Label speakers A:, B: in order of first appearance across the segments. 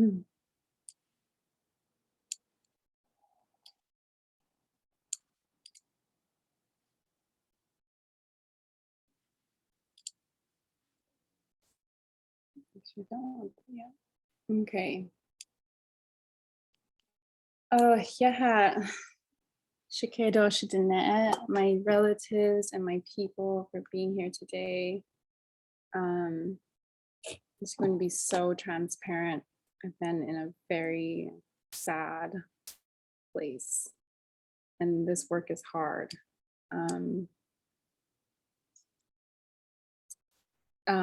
A: Hmm. Yeah. Okay. Oh, yeah. Shikedo Shidine, my relatives and my people for being here today. It's going to be so transparent. I've been in a very sad place, and this work is hard.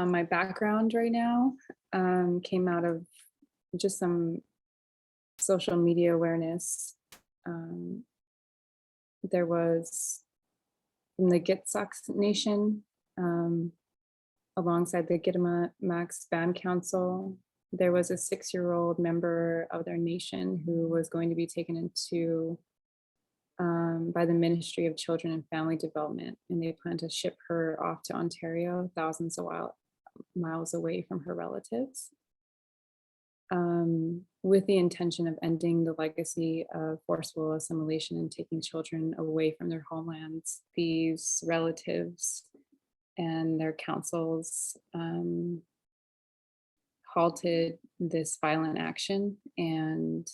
A: My background right now came out of just some social media awareness. There was from the Gitsox Nation, alongside the Gittimax Band Council, there was a 6-year-old member of their nation who was going to be taken into by the Ministry of Children and Family Development, and they plan to ship her off to Ontario, thousands of miles away from her relatives, with the intention of ending the legacy of forceful assimilation and taking children away from their homelands. These relatives and their councils halted this violent action, and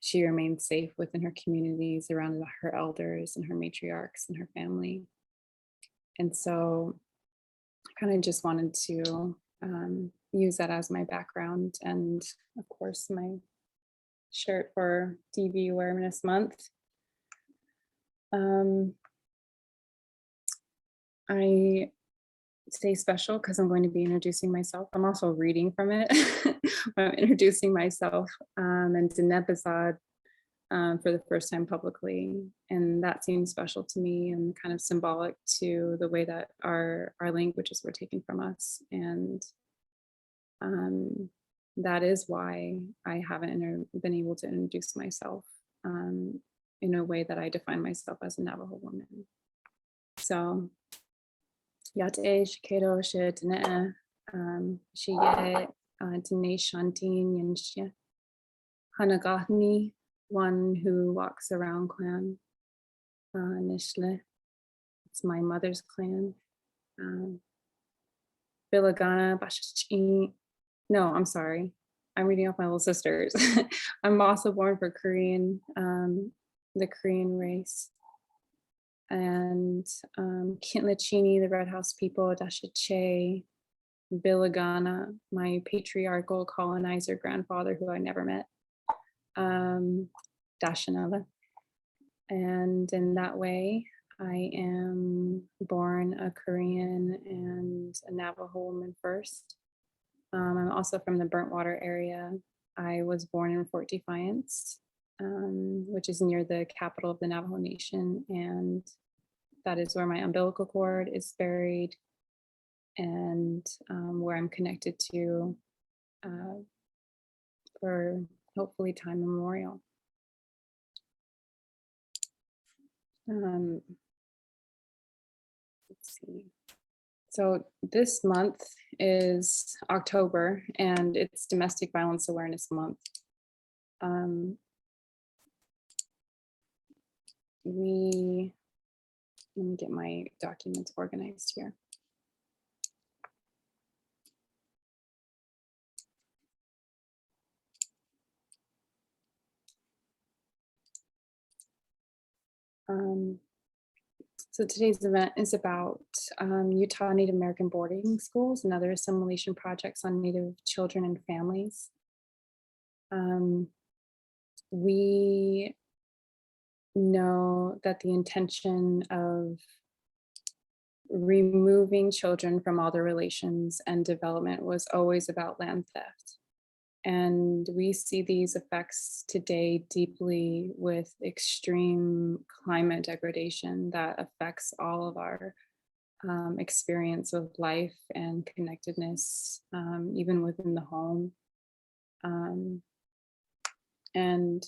A: she remained safe within her community, surrounded by her elders and her matriarchs and her family. And so I kind of just wanted to use that as my background, and of course my shirt for DV Awareness Month. I stay special because I'm going to be introducing myself. I'm also reading from it. I'm introducing myself and Dinepazad for the first time publicly. And that seems special to me and kind of symbolic to the way that our languages were taken from us. And that is why I haven't been able to introduce myself in a way that I define myself as a Navajo woman. So Yate Shikedo She Dine She Ye Dine Shantin Yansha Hanagahni, one who walks around clan. Nishle, it's my mother's clan. Bilagana Bashachi. No, I'm sorry. I'm reading off my little sisters. I'm also born for Korean, the Korean race. And Kintlachini, the Red House people, Dashache, Bilagana, my patriarchal colonizer grandfather who I never met, Dashanala. And in that way, I am born a Korean and a Navajo woman first. I'm also from the Burntwater area. I was born in Fort Defiance, which is near the capital of the Navajo Nation. And that is where my umbilical cord is buried and where I'm connected to for hopefully time immemorial. Let's see. So this month is October and it's Domestic Violence Awareness Month. Let me get my documents organized here. So today's event is about Utah Native American boarding schools and other assimilation projects on Native children and families. We know that the intention of removing children from all their relations and development was always about land theft. And we see these effects today deeply with extreme climate degradation that affects all of our experience of life and connectedness, even within the home. And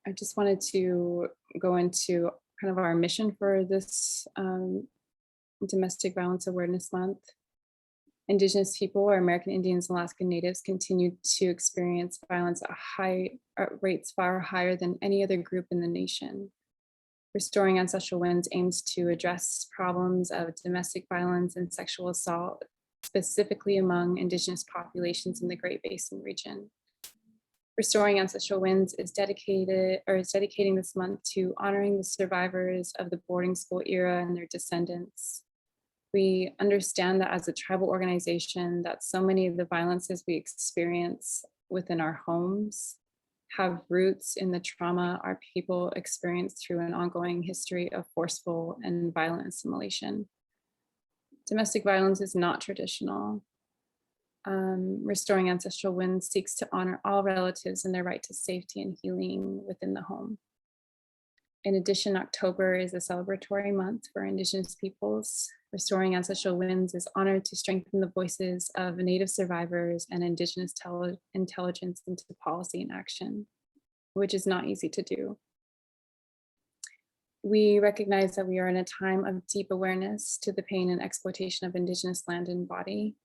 A: I just wanted to go into kind of our mission for this Domestic Violence Awareness Month. Indigenous people, or American Indians and Alaskan Natives, continue to experience violence at rates far higher than any other group in the nation. Restoring Ancestral Winds aims to address problems of domestic violence and sexual assault, specifically among Indigenous populations in the Great Basin region. Restoring Ancestral Winds is dedicating this month to honoring the survivors of the boarding school era and their descendants. We understand that as a tribal organization, that so many of the violences we experience within our homes have roots in the trauma our people experience through an ongoing history of forceful and violent assimilation. Domestic violence is not traditional. Restoring Ancestral Winds seeks to honor all relatives and their right to safety and healing within the home. In addition, October is a celebratory month for Indigenous peoples. Restoring Ancestral Winds is honored to strengthen the voices of Native survivors and Indigenous intelligence into policy and action, which is not easy to do. We recognize that we are in a time of deep awareness to the pain and exploitation of Indigenous land and body.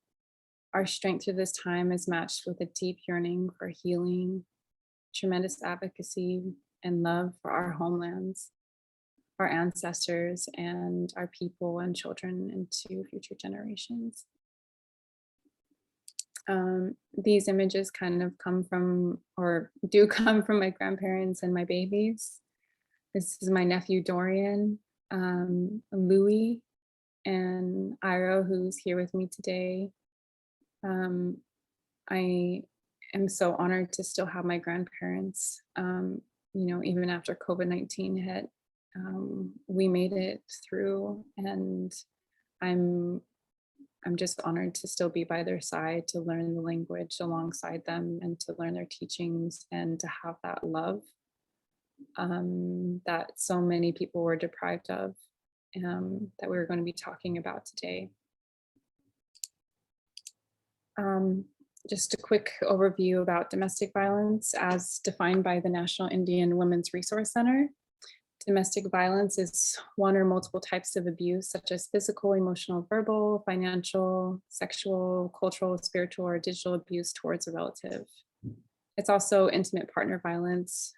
A: Our strength through this time is matched with a deep yearning for healing, tremendous advocacy, and love for our homelands, our ancestors, and our people and children into future generations. These images kind of come from, or do come from, my grandparents and my babies. This is my nephew Dorian, Louie, and Iro, who's here with me today. I am so honored to still have my grandparents, even after COVID-19 hit. We made it through, and I'm just honored to still be by their side, to learn the language alongside them and to learn their teachings and to have that love that so many people were deprived of, that we're going to be talking about today. Just a quick overview about domestic violence as defined by the National Indian Women's Resource Center. Domestic violence is one or multiple types of abuse, such as physical, emotional, verbal, financial, sexual, cultural, spiritual, or digital abuse towards a relative. It's also intimate partner violence,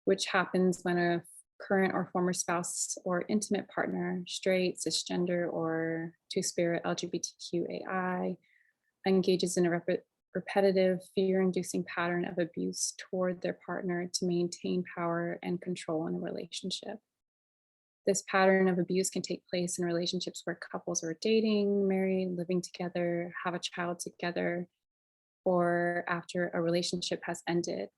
A: which happens when a current or former spouse or intimate partner, straight, cisgender, or two-spirit LGBTQAI, engages in a repetitive, fear-inducing pattern of abuse toward their partner to maintain power and control in a relationship. This pattern of abuse can take place in relationships where couples are dating, married, living together, have a child together, or after a relationship has ended.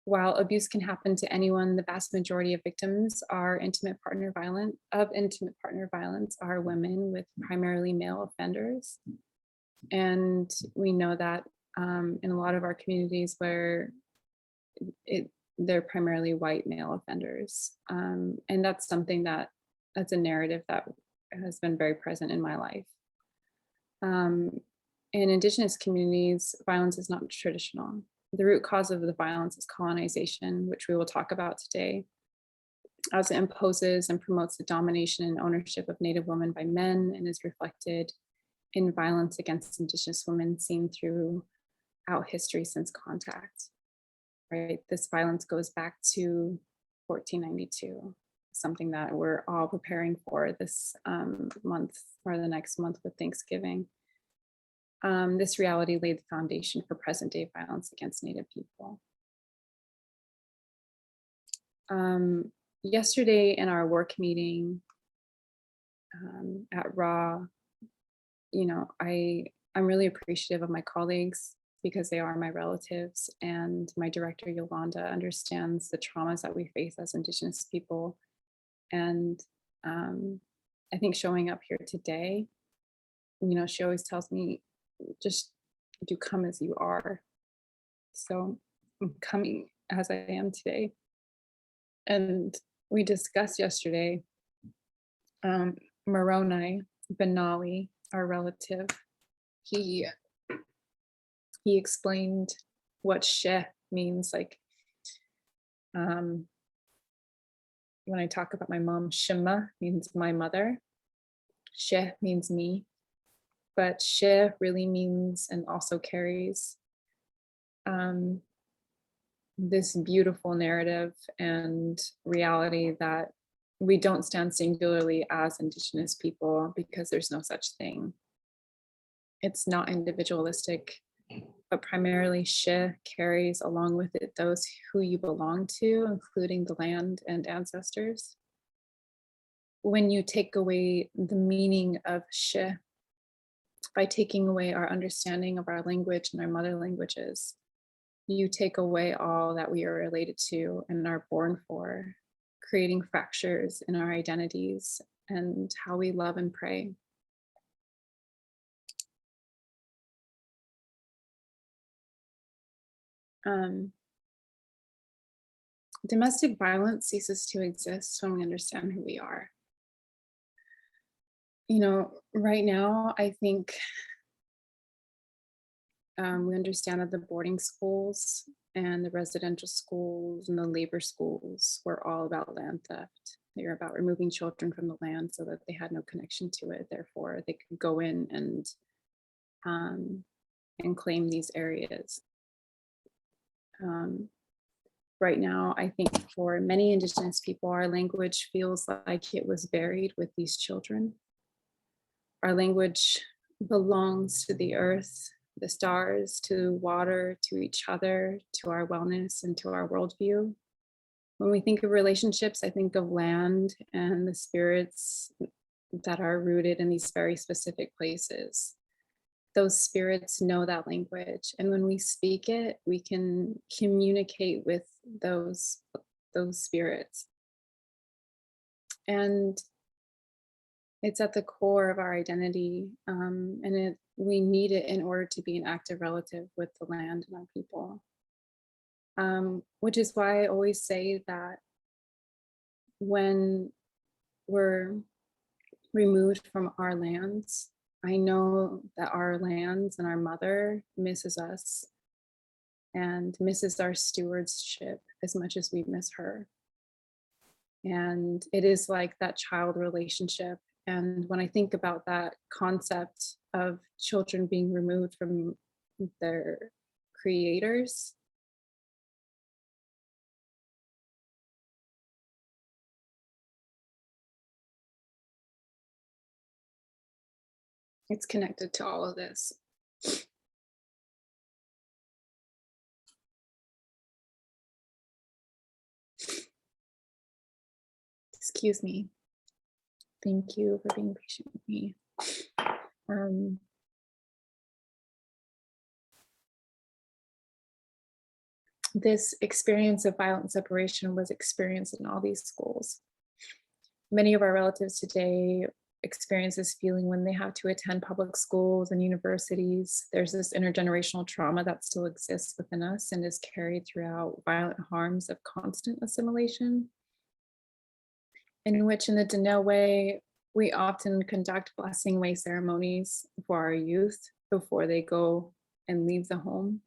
A: While abuse can happen to anyone, the vast majority of victims of intimate partner violence are women, with primarily male offenders. And we know that in a lot of our communities where they're primarily white male offenders. And that's something that's a narrative that has been very present in my life. In Indigenous communities, violence is not traditional. The root cause of the violence is colonization, which we will talk about today, as it imposes and promotes the domination and ownership of Native women by men, and is reflected in violence against Indigenous women seen throughout history since contact, right? This violence goes back to 1492, something that we're all preparing for this month or the next month with Thanksgiving. This reality laid the foundation for present day violence against Native people. Yesterday in our work meeting at RAW, I'm really appreciative of my colleagues because they are my relatives, and my director Yolanda understands the traumas that we face as Indigenous people. And I think showing up here today, she always tells me, just do come as you are. So I'm coming as I am today. And we discussed yesterday, Moroni Benali, our relative, he explained what she means, like when I talk about my mom, Shima means my mother, She means me, but She really means and also carries um, this beautiful narrative and reality that we don't stand singularly as Indigenous people because there's no such thing. It's not individualistic, but primarily She carries along with it those who you belong to, including the land and ancestors. When you take away the meaning of She by taking away our understanding of our language and our mother languages, you take away all that we are related to and are born for, creating fractures in our identities and how we love and pray. Um, Domestic violence ceases to exist when we understand who we are. You know, right now, I think we understand that the boarding schools and the residential schools and the labor schools were all about land theft. They were about removing children from the land so that they had no connection to it. Therefore, they could go in um, and claim these areas. Um, right now, I think for many Indigenous people, our language feels like it was buried with these children. Our language belongs to the earth, the stars, to water, to each other, to our wellness, and to our worldview. When we think of relationships, I think of land and the spirits that are rooted in these very specific places. Those spirits know that language, and when we speak it, we can communicate with those spirits. And it's at the core of our identity, and we need it in order to be an active relative with the land and our people. Which is why I always say that when we're removed from our lands, I know that our lands and our mother misses us and misses our stewardship as much as we miss her. And it is like that child relationship. And when I think about that concept of children being removed from their creators, it's connected to all of this. Excuse me. Thank you for being patient with me. This experience of violent separation was experienced in all these schools. Many of our relatives today experience this feeling when they have to attend public schools and universities. There's this intergenerational trauma that still exists within us and is carried throughout violent harms of constant assimilation, in which in the Dene way, we often conduct blessing way ceremonies for our youth before they go and leave the home.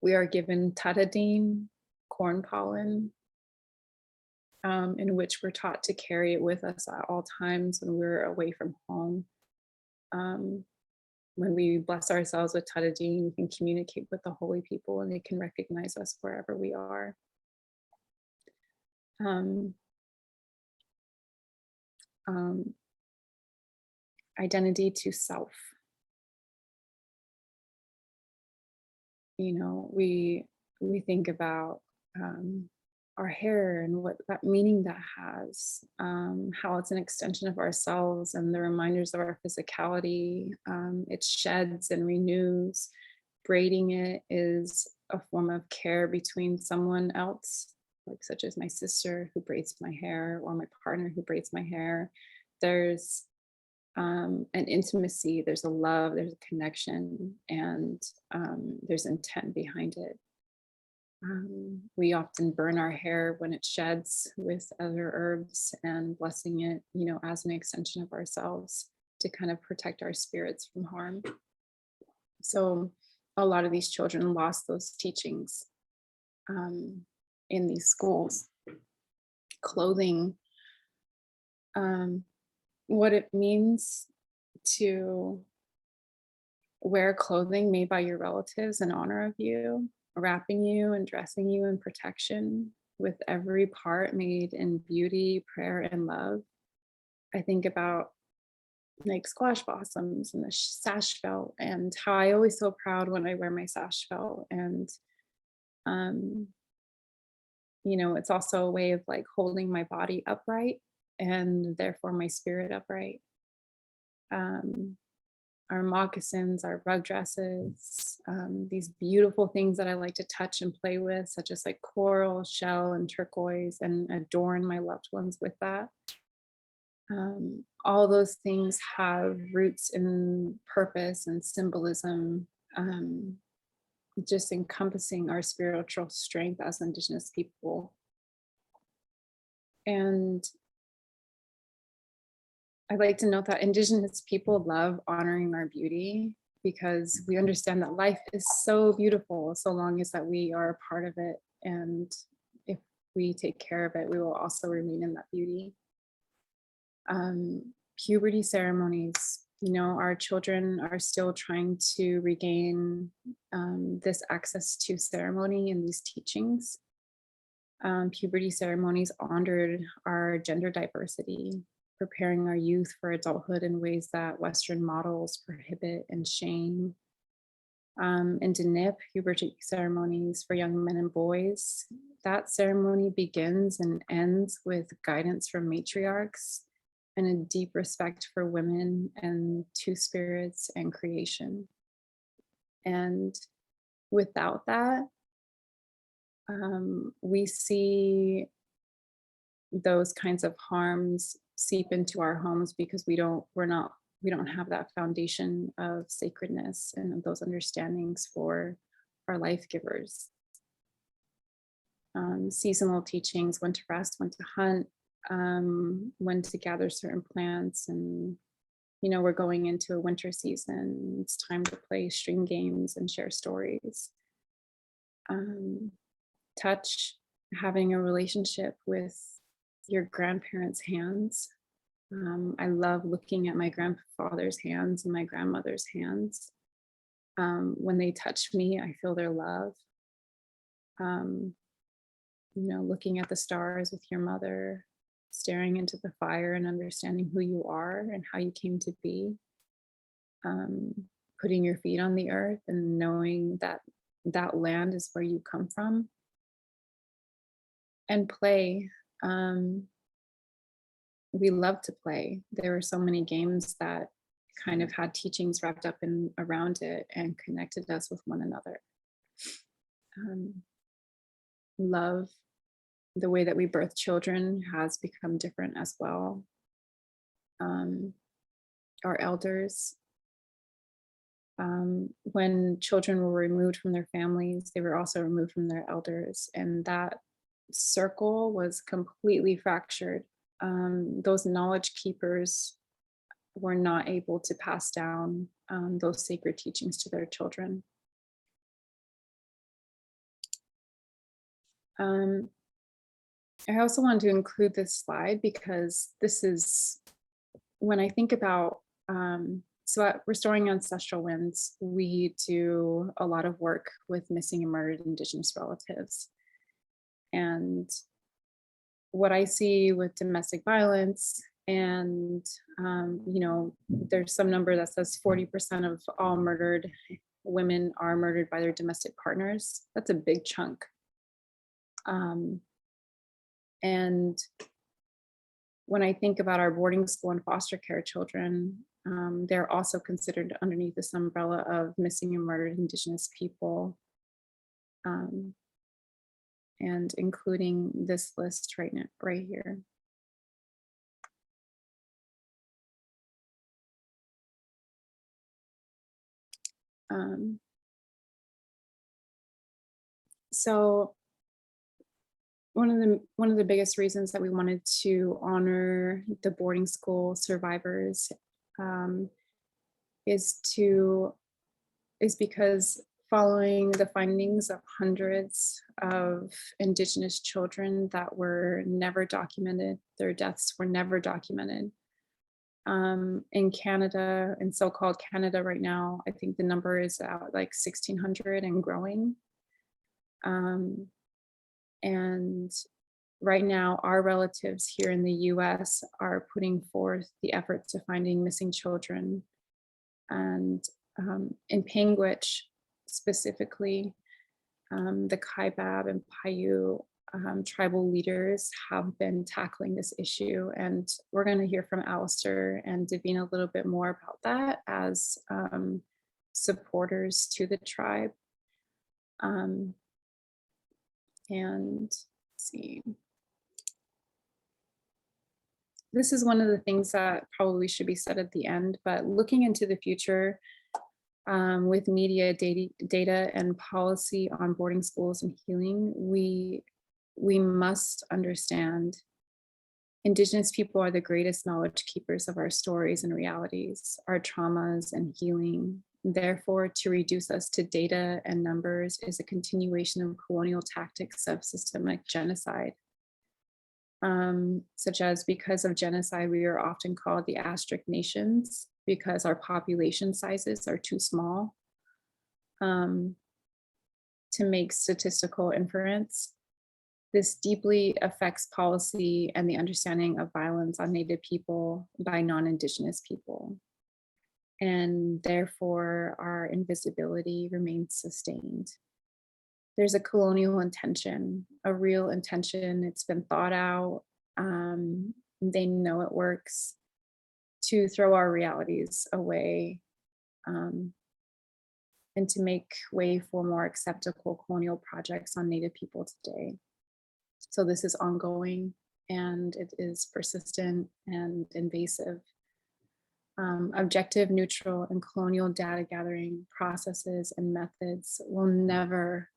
A: We are given tatadine, corn pollen, in which we're taught to carry it with us at all times when we're away from home. When we bless ourselves with tatadine, we can communicate with the holy people and they can recognize us wherever we are. Identity to self. You know, we think about our hair and what that meaning that has, how it's an extension of ourselves and the reminders of our physicality. It sheds and renews. Braiding it is a form of care between someone else, like such as my sister who braids my hair or my partner who braids my hair. There's an intimacy, there's a love, there's a connection, and there's intent behind it. We often burn our hair when it sheds with other herbs and blessing it, you know, as an extension of ourselves to kind of protect our spirits from harm. So a lot of these children lost those teachings in these schools. clothing, um, what it means to wear clothing made by your relatives in honor of you, wrapping you and dressing you in protection, with every part made in beauty, prayer, and love. I think about like squash blossoms and the sash felt, and how I always feel proud when I wear my sash felt. And um, it's also a way of like holding my body upright and therefore my spirit upright. Um, our moccasins, our rug dresses, these beautiful things that I like to touch and play with, such as like coral, shell, and turquoise, and adorn my loved ones with that. All those things have roots in purpose and symbolism, um, just encompassing our spiritual strength as Indigenous people. And I like to note that Indigenous people love honoring our beauty because we understand that life is so beautiful so long as that we are a part of it. And if we take care of it, we will also remain in that beauty. Puberty ceremonies, our children are still trying to regain this access to ceremony and these teachings. Puberty ceremonies honored our gender diversity, preparing our youth for adulthood in ways that Western models prohibit and shame. In Denip, puberty ceremonies for young men and boys, that ceremony begins and ends with guidance from matriarchs and a deep respect for women and two spirits and creation. And without that, we see those kinds of harms seep into our homes because we don't have that foundation of sacredness and of those understandings for our life givers. Seasonal teachings, when to rest, when to hunt, when to gather certain plants. And we're going into a winter season, it's time to play string games and share stories. Touch, having a relationship with your grandparents' hands. I love looking at my grandfather's hands and my grandmother's hands. When they touch me, I feel their love. Looking at the stars with your mother, staring into the fire and understanding who you are and how you came to be. Putting your feet on the earth and knowing that that land is where you come from. And play. We love to play. There were so many games that kind of had teachings wrapped up in around it and connected us with one another. Love, the way that we birth children has become different as well. Our elders, when children were removed from their families, they were also removed from their elders, and that circle was completely fractured. Those knowledge keepers were not able to pass down those sacred teachings to their children. I also wanted to include this slide because this is when I think about, so at Restoring Ancestral Winds, we do a lot of work with missing and murdered Indigenous relatives. And what I see with domestic violence, and there's some number that says 40% of all murdered women are murdered by their domestic partners. That's a big chunk. And when I think about our boarding school and foster care children, they're also considered underneath this umbrella of missing and murdered Indigenous people. And including this list right here. So one of the biggest reasons that we wanted to honor the boarding school survivors is because following the findings of hundreds of Indigenous children that were never documented. Their deaths were never documented. In Canada, in so-called Canada right now, I think the number is like 1,600 and growing. Um, and right now, our relatives here in the US are putting forth the effort to finding missing children. And in Panguitch specifically, the Kaibab and Paiute tribal leaders have been tackling this issue. And we're going to hear from Alistair and Davina a little bit more about that as supporters to the tribe. And let's see. This is one of the things that probably should be said at the end, but looking into the future, with media data and policy on boarding schools and healing, we must understand Indigenous people are the greatest knowledge keepers of our stories and realities, our traumas and healing. Therefore, to reduce us to data and numbers is a continuation of colonial tactics of systemic genocide. Such as, because of genocide, we are often called the asterisk nations because our population sizes are too small to make statistical inference. This deeply affects policy and the understanding of violence on Native people by non-Indigenous people. And therefore, our invisibility remains sustained. There's a colonial intention, a real intention. It's been thought out. They know it works to throw our realities away and to make way for more acceptable colonial projects on Native people today. So this is ongoing and it is persistent and invasive. Objective, neutral, and colonial data gathering processes and methods will never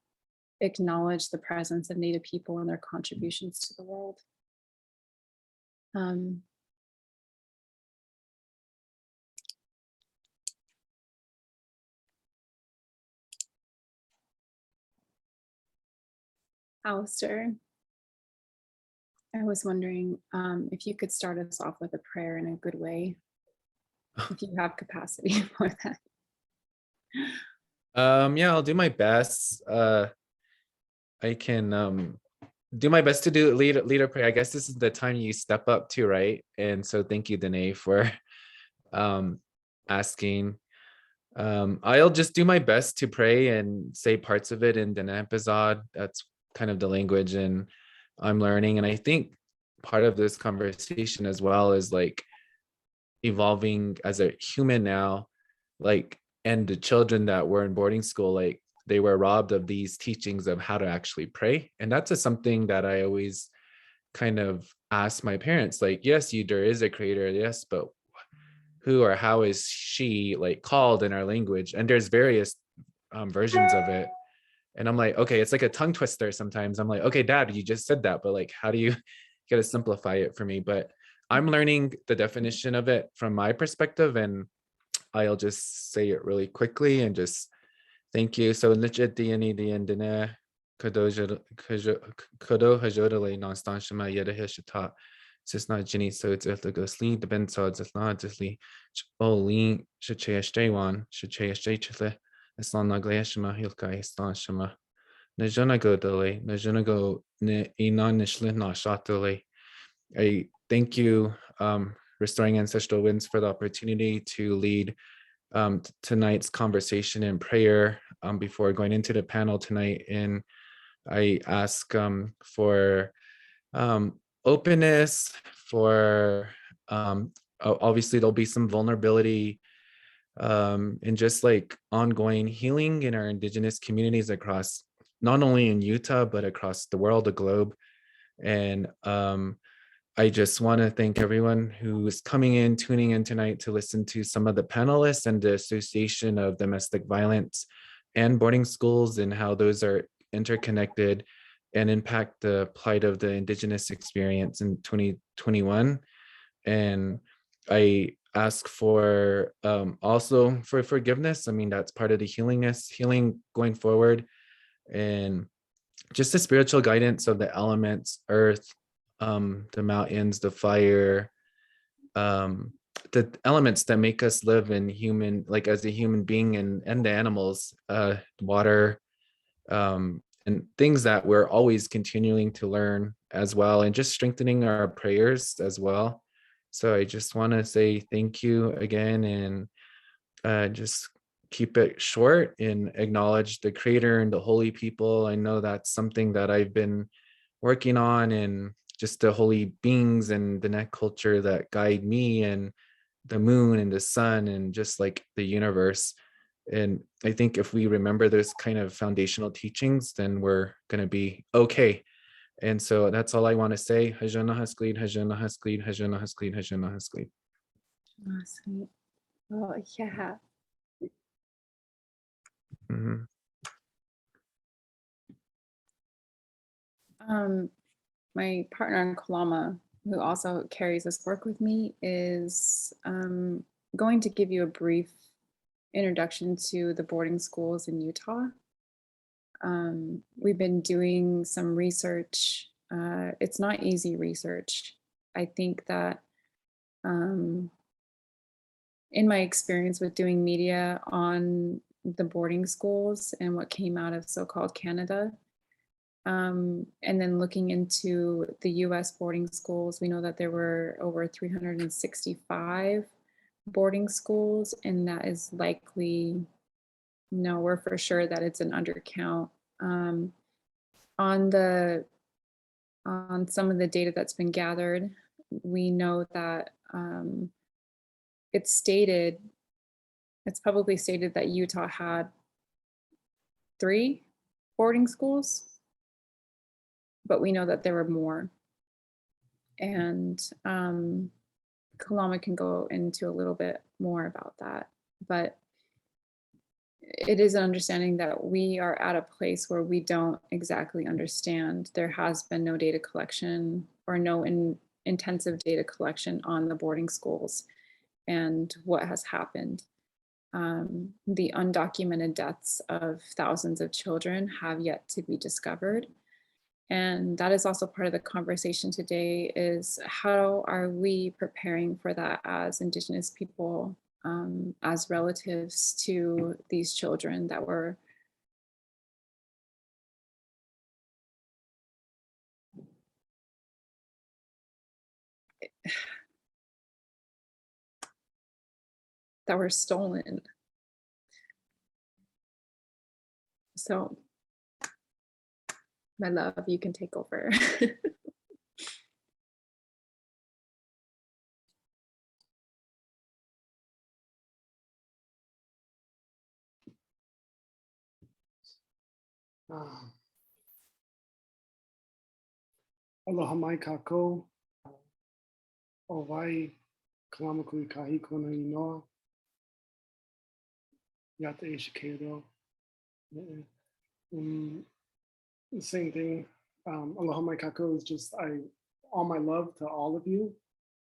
A: acknowledge the presence of Native people and their contributions to the world. Alistair, I was wondering if you could start us off with a prayer in a good way, if you have capacity for that.
B: Yeah, I'll do my best. I can do my best to lead a prayer. I guess this is the time you step up to, right? And so thank you, Danae, for asking. I'll just do my best to pray and say parts of it in Danae episode. That's kind of the language and I'm learning. And I think part of this conversation as well is like evolving as a human now, like, and the children that were in boarding school, like they were robbed of these teachings of how to actually pray. And that's something that I always kind of ask my parents, like, yes, there is a creator, yes, but who or how is she like called in our language? And there's various versions of it. And I'm like, okay, it's like a tongue twister sometimes. I'm like, okay, Dad, you just said that, but like, how do you got to simplify it for me? But I'm learning the definition of it from my perspective, and I'll just say it really quickly and just thank you. So legit DNA the endine kodo hajodale non-stanshima yeda hishata. It's not Jenny, so it's if the sleep the ben so it's not just lean should change day one, should change day chile. It's not glaciama hilka stanshima. Najuna go delay, Najuna go inan nishlin na shot delay. I thank you, Restoring Ancestral Winds, for the opportunity to lead tonight's conversation and prayer before going into the panel tonight. And I ask for openness, for obviously there'll be some vulnerability and just like ongoing healing in our Indigenous communities across, not only in Utah, but across the world, the globe. And I just want to thank everyone who is coming in, tuning in tonight to listen to some of the panelists and the Association of Domestic Violence and Boarding Schools and how those are interconnected and impact the plight of the Indigenous experience in 2021. And I ask for also for forgiveness. I mean, that's part of the healing going forward, and just the spiritual guidance of the elements, earth, the mountains, the fire, um, the elements that make us live in human, like as a human being, and the animals, water, and things that we're always continuing to learn as well, and just strengthening our prayers as well. So I just want to say thank you again, and just keep it short and acknowledge the creator and the holy people. I know that's something that I've been working on, and just the holy beings and the net culture that guide me, and the moon and the sun, and just like the universe. And I think if we remember those kind of foundational teachings, then we're going to be okay. And so that's all I want to say. Hajana Hasklid, Hajana Hasklid, Hajana Hasklid, Hajana Hasklid.
A: Awesome. Oh, yeah.
B: Mhm.
A: My partner in Kalama, who also carries this work with me, is going to give you a brief introduction to the boarding schools in Utah. We've been doing some research. It's not easy research. I think that in my experience with doing media on the boarding schools and what came out of so-called Canada, and then looking into the US boarding schools, we know that there were over 365 boarding schools, and that is likely, no, we're for sure that it's an undercount. Um, on the on some of the data that's been gathered, we know that it's stated, it's publicly stated that Utah had 3 boarding schools, but we know that there were more. And Kalama can go into a little bit more about that. But it is an understanding that we are at a place where we don't exactly understand. There has been no data collection or no intensive data collection on the boarding schools and what has happened. The undocumented deaths of thousands of children have yet to be discovered. And that is also part of the conversation today, is how are we preparing for that as Indigenous people, as relatives to these children that were stolen. So my love, you can take over.
C: Aloha mai kako, o vai kalamakui kahi kona inoa, yata e shikero. The same thing. Aloha mai kako is just all my love to all of you,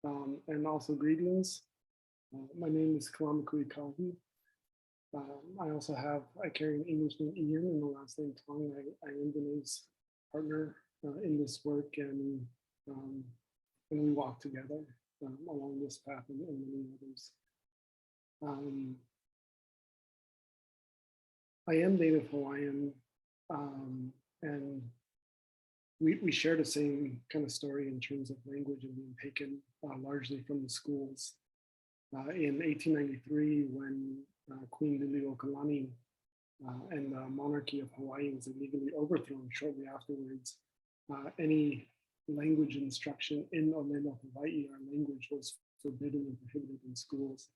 C: and also greetings. My name is Kalamakui Kahi. I carry an English name Ian and the last name Tong. I am Danae's partner in this work, and we walk together along this path and many others. I am Native Hawaiian, and we share the same kind of story in terms of language and being taken largely from the schools. In 1893, when Queen Liliuokalani and the monarchy of Hawaii was illegally overthrown shortly afterwards, any language instruction in Olelo, Hawaii, our language was forbidden and prohibited in schools.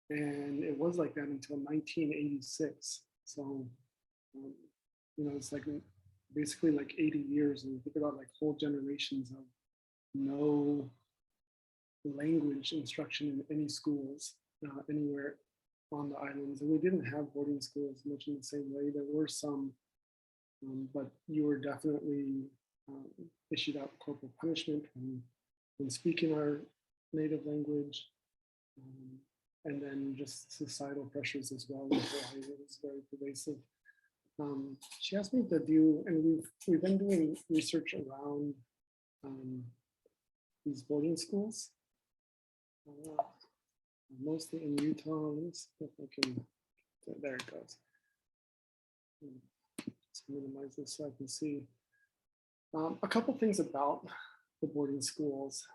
C: And it was like that until 1986. So, it's like basically like 80 years, and you think about like whole generations of no language instruction in any schools anywhere on the islands. And we didn't have boarding schools much in the same way. There were some, but you were definitely issued out corporal punishment when speaking our native language. And then just societal pressures as well. It was very pervasive. She asked me to do, and we've been doing research around these boarding schools, mostly in Utah. Let's see if I can, there it goes. Let's minimize this so I can see. A couple things about the boarding schools.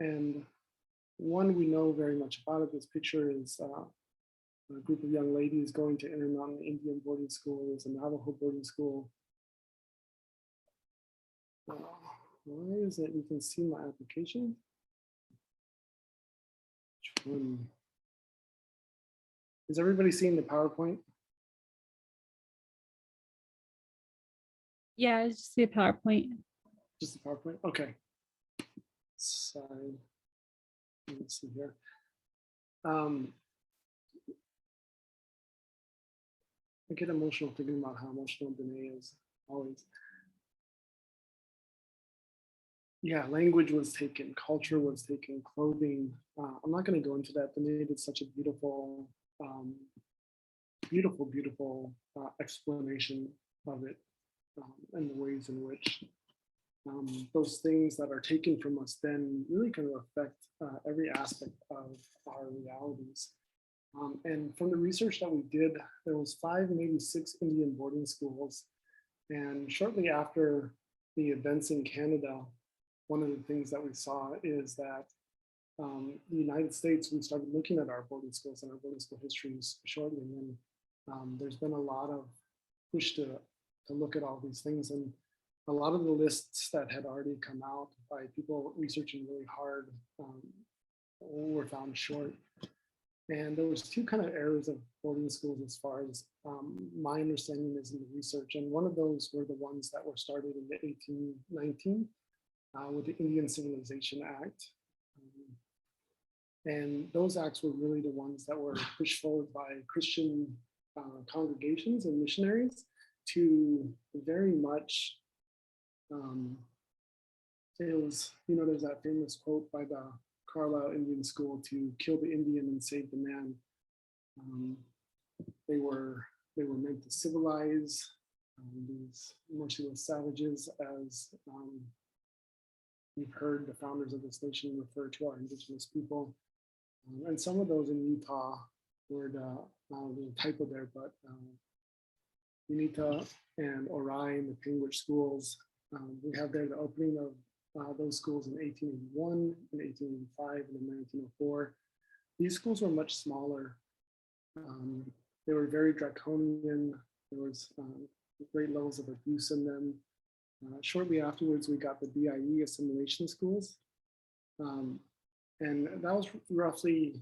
C: And one we know very much about it, this picture is a group of young ladies going to Intermountain Indian boarding school. There's a Navajo boarding school. Why is it you can see my application? Which one? Is everybody seeing the PowerPoint?
D: Yeah, I just see a PowerPoint.
C: Just the PowerPoint? Okay. Sorry. Let's see here. I get emotional thinking about how emotional Danae is always. Yeah, language was taken, culture was taken, clothing. I'm not going to go into that. Danae did such a beautiful, beautiful explanation of it and the ways in which those things that are taken from us then really kind of affect every aspect of our realities. And from the research that we did, there was 5, maybe 6 Indian boarding schools. And shortly after the events in Canada, one of the things that we saw is that the United States, we started looking at our boarding schools and our boarding school histories shortly. And then there's been a lot of push to look at all these things. And a lot of the lists that had already come out by people researching really hard were found short. And there was 2 kind of eras of boarding schools as far as my understanding is in the research. And one of those were the ones that were started in the 1819 with the Indian Civilization Act. And those acts were really the ones that were pushed forward by Christian congregations and missionaries to very much, it was, there's that famous quote by the Carlisle Indian School, to kill the Indian and save the man. They were meant to civilize these merciless savages, as we've heard the founders of this nation refer to our Indigenous people. And some of those in Utah were there's a typo there, but Unita and Orion, the Penguich schools, we have there the opening of those schools in 1881, in 1885, and in 1904. These schools were much smaller. They were very draconian. There was great levels of abuse in them. Shortly afterwards, we got the BIE assimilation schools. And that was roughly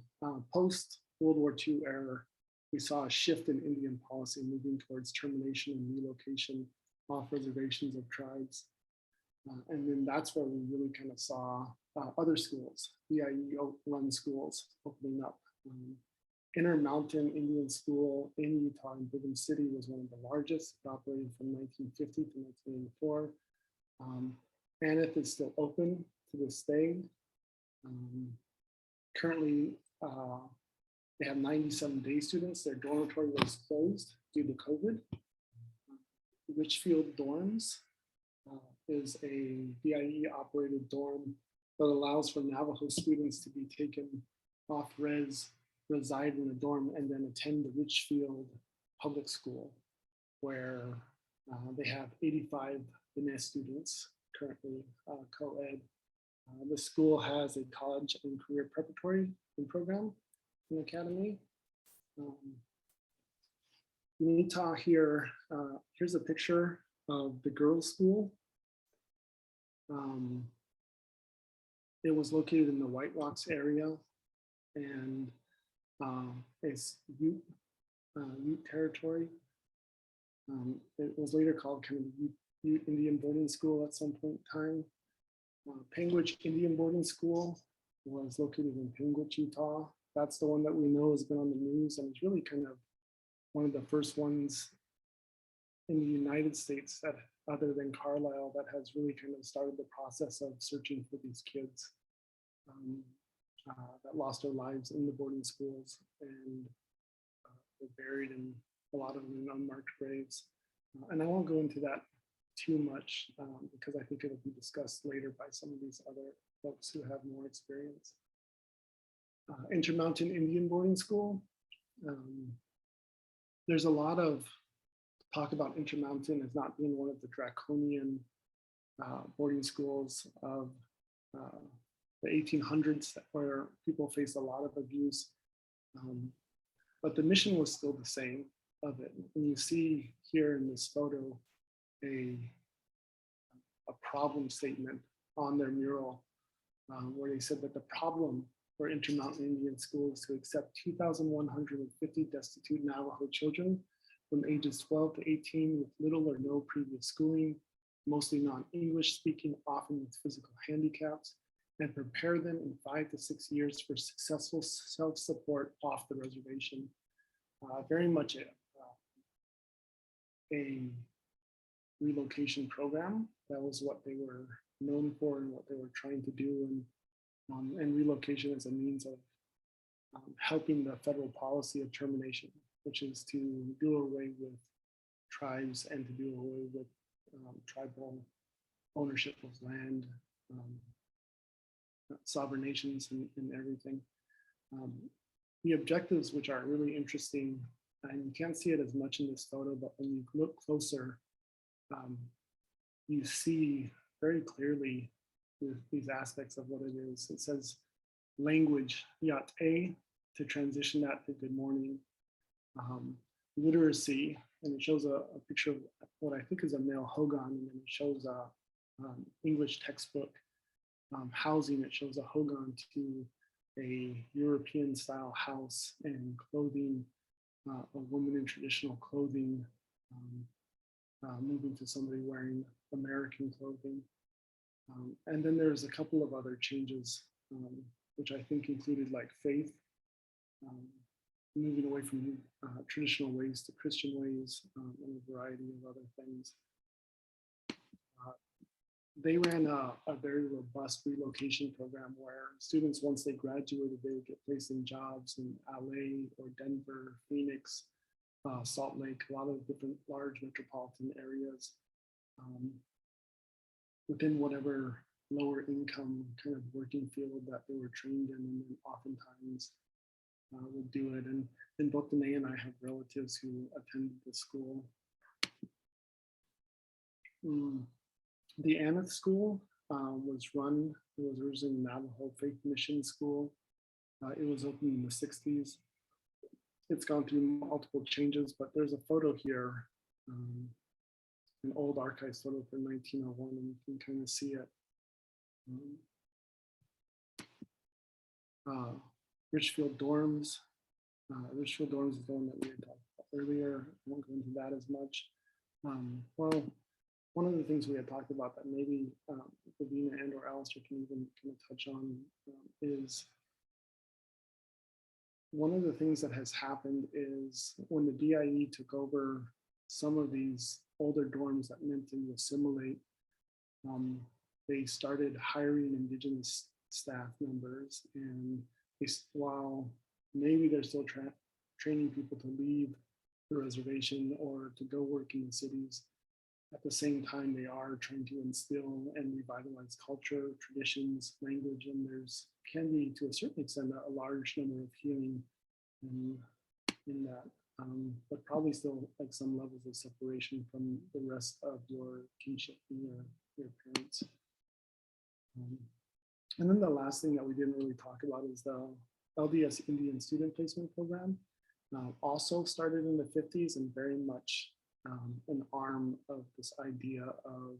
C: post World War II era. We saw a shift in Indian policy moving towards termination and relocation off reservations of tribes. And then that's where we really kind of saw other schools, BIE-run schools opening up. Intermountain Indian School in Utah in Brigham City was one of the largest. It operated from 1950 to 1984. Aneth is still open to this day. Currently, they have 97 day students. Their dormitory was closed due to COVID. Richfield Dorms is a BIE operated dorm that allows for Navajo students to be taken off res, reside in a dorm, and then attend the Richfield Public School, where they have 85 Diné students currently co-ed. The school has a college and career preparatory program and academy. In Utah here, here's a picture of the girls' school. It was located in the White Rocks area, and it's Ute territory. It was later called kind of the Ute Indian Boarding School at some point in time. Penguich Indian Boarding School was located in Penguich, Utah. That's the one that we know has been on the news, and it's really kind of one of the first ones in the United States that, other than Carlisle, that has really kind of started the process of searching for these kids. that lost their lives in the boarding schools and were buried in a lot of them in unmarked graves. And I won't go into that too much because I think it'll be discussed later by some of these other folks who have more experience. Intermountain Indian Boarding School. There's a lot of talk about Intermountain as not being one of the draconian boarding schools of the 1800s where people faced a lot of abuse. But the mission was still the same of it. And you see here in this photo a problem statement on their mural where they said that the problem for Intermountain Indian schools to accept 2,150 destitute Navajo children from ages 12 to 18 with little or no previous schooling, mostly non-English speaking, often with physical handicaps, and prepare them in 5 to 6 years for successful self-support off the reservation. Very much a relocation program. That was what they were known for and what they were trying to do. And relocation as a means of helping the federal policy of termination, which is to do away with tribes and to do away with tribal ownership of land, sovereign nations and everything. The objectives, which are really interesting, and you can't see it as much in this photo, but when you look closer, you see very clearly these aspects of what it is. It says language, yat a, to transition that to good morning. Literacy, and it shows a picture of what I think is a male hogan, and then it shows a English textbook. Housing, it shows a hogan to a European style house, and clothing, a woman in traditional clothing, moving to somebody wearing American clothing. And then there's a couple of other changes, which I think included like faith, moving away from traditional ways to Christian ways, and a variety of other things. They ran a very robust relocation program where students, once they graduated, they would get placed in jobs in LA or Denver, Phoenix, Salt Lake, a lot of different large metropolitan areas within whatever lower income kind of working field that they were trained in, and then oftentimes would do it. And both Danae and I have relatives who attended the school. The Aneth School was run, it was originally Navajo Faith Mission School. It was opened in the 60s. It's gone through multiple changes, but there's a photo here, an old archives photo from 1901, and you can kind of see it. Richfield Dorms. Richfield Dorms is the one that we had talked about earlier. I won't go into that as much. Well, one of the things we had talked about that maybe Davina and or Alistair can even kind of touch on is one of the things that has happened is when the DIE took over some of these older dorms that meant to assimilate, they started hiring Indigenous staff members, and while maybe they're still training people to leave the reservation or to go work in the cities, at the same time they are trying to instill and revitalize culture, traditions, language, and there's can be to a certain extent a large number of healing in that, but probably still like some levels of separation from the rest of your kinship and your parents. And then the last thing that we didn't really talk about is the LDS Indian Student Placement Program. Also started in the 50s and very much an arm of this idea of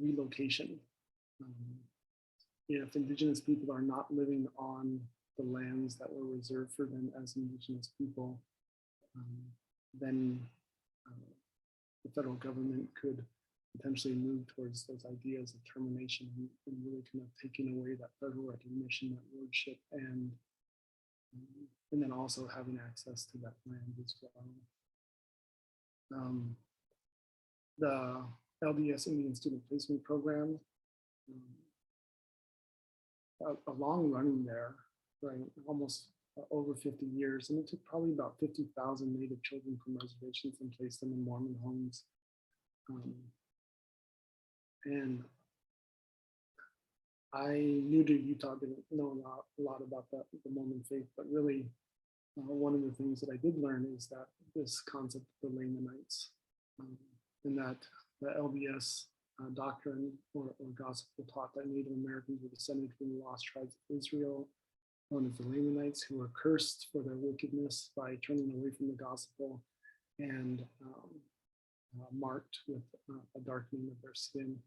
C: relocation. If Indigenous people are not living on the lands that were reserved for them as Indigenous people, then the federal government could potentially move towards those ideas of termination and really kind of taking away that federal recognition, that lordship, and then also having access to that land as well. The LDS Indian Student Placement Program a long running there, right? Almost over 50 years, and it took probably about 50,000 Native children from reservations and placed them in Mormon homes. And I new to Utah, didn't know a lot about the Mormon faith, but really one of the things that I did learn is that this concept of the Lamanites, and that the LDS doctrine or gospel taught that Native Americans were descended from the lost tribes of Israel, known as the Lamanites, who were cursed for their wickedness by turning away from the gospel and marked with a darkening of their skin.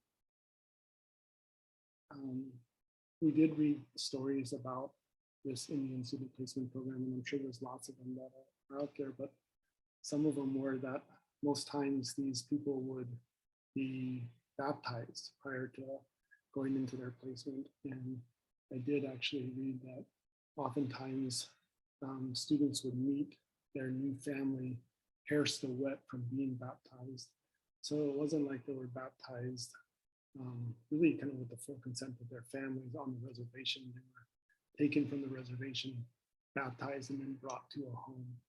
C: We did read stories about this Indian student placement program, and I'm sure there's lots of them that are out there, but some of them were that most times these people would be baptized prior to going into their placement. And I did actually read that oftentimes students would meet their new family hair still wet from being baptized. So it wasn't like they were baptized really kind of with the full consent of their families on the reservation. They were taken from the reservation, baptized, and then brought to a home.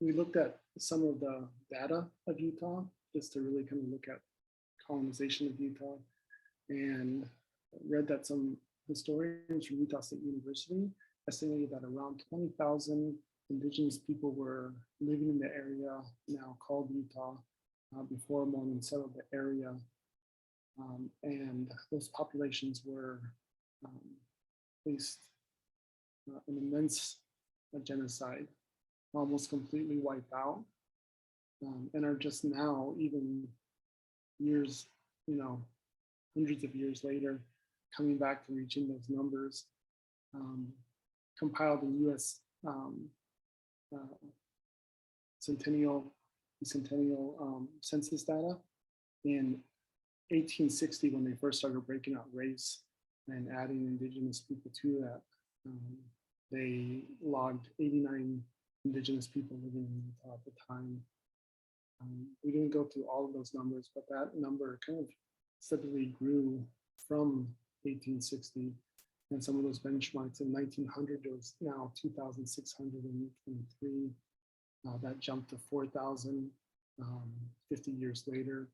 C: We looked at some of the data of Utah just to really kind of look at colonization of Utah, and read that some historians from Utah State University estimated that around 20,000 Indigenous people were living in the area now called Utah before Mormons settled the area. And those populations were faced an immense genocide, almost completely wiped out, and are just now, even years, hundreds of years later, coming back to reaching those numbers. Compiled in U.S. Centennial census data in 1860, when they first started breaking out race and adding Indigenous people to that. They logged 89 Indigenous people living in Utah at the time. We didn't go through all of those numbers, but that number kind of steadily grew from 1860. And some of those benchmarks in 1900, there was now 2,623. That jumped to 4,000 50 years later,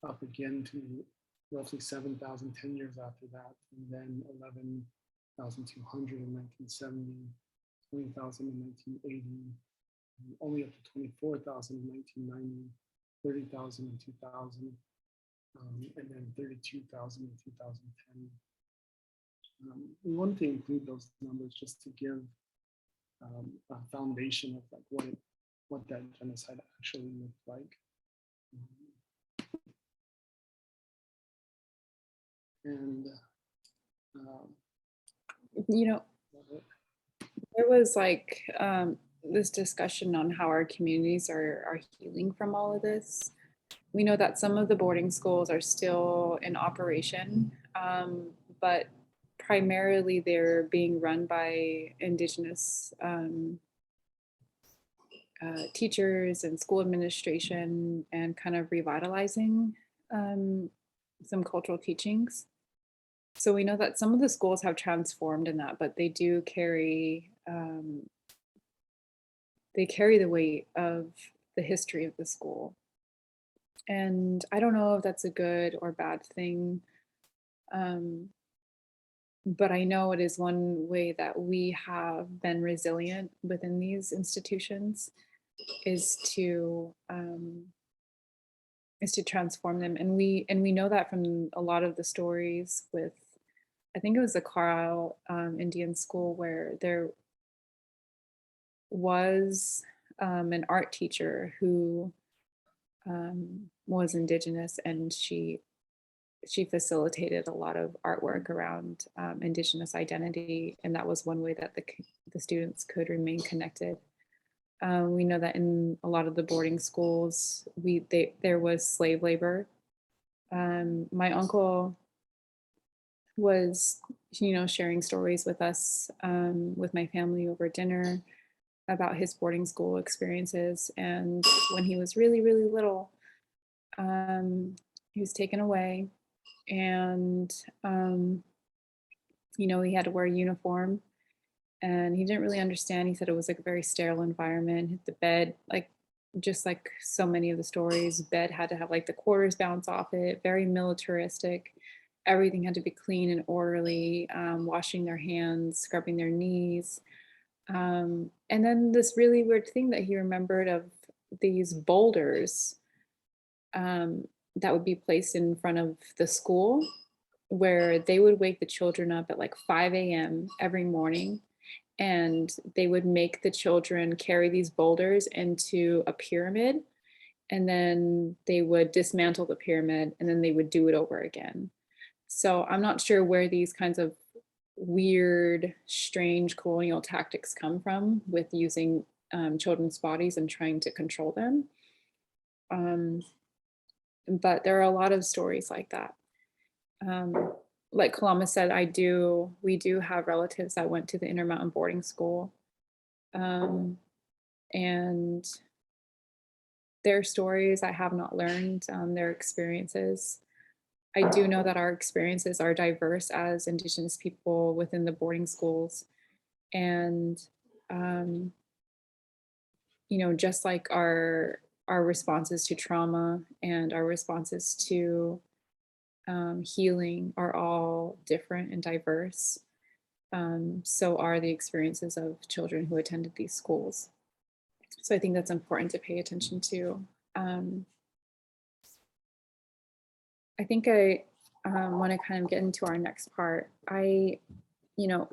C: up again to roughly 7,000 10 years after that, and then 11,200 in 1970, 20,000 in 1980, only up to 24,000 in 1990, 30,000 in 2000, and then 32,000 in 2010. We wanted to include those numbers just to give a foundation of like what that genocide actually looked like. And
A: there was like this discussion on how our communities are healing from all of this. We know that some of the boarding schools are still in operation, but primarily they're being run by Indigenous teachers and school administration, and kind of revitalizing some cultural teachings. So we know that some of the schools have transformed in that, but they do carry the weight of the history of the school. And I don't know if that's a good or bad thing, but I know it is one way that we have been resilient within these institutions is to transform them. And we know that from a lot of the stories with, I think it was the Carl Indian School, where there was an art teacher who was Indigenous, and she facilitated a lot of artwork around Indigenous identity, and that was one way that the students could remain connected. We know that in a lot of the boarding schools, there was slave labor. My uncle was, sharing stories with us, with my family over dinner, about his boarding school experiences. And when he was really, really little, he was taken away, and you know, he had to wear a uniform, and he didn't really understand. He said it was like a very sterile environment. The bed, like just like so many of the stories, bed had to have like the quarters bounce off it, very militaristic. Everything had to be clean and orderly, washing their hands, scrubbing their knees. And then this really weird thing that he remembered of these boulders um, that would be placed in front of the school, where they would wake the children up at like 5 a.m. every morning, and they would make the children carry these boulders into a pyramid, and then they would dismantle the pyramid, and then they would do it over again. So I'm not sure where these kinds of weird, strange colonial tactics come from with using children's bodies and trying to control them. But there are a lot of stories like that. Like Columbus said, we do have relatives that went to the Intermountain boarding school. And their stories I have not learned, their experiences. I do know that our experiences are diverse as Indigenous people within the boarding schools. And, you know, just like our responses to trauma and our responses to healing are all different and diverse. So are the experiences of children who attended these schools. So I think that's important to pay attention to. I think I want to kind of get into our next part. You know,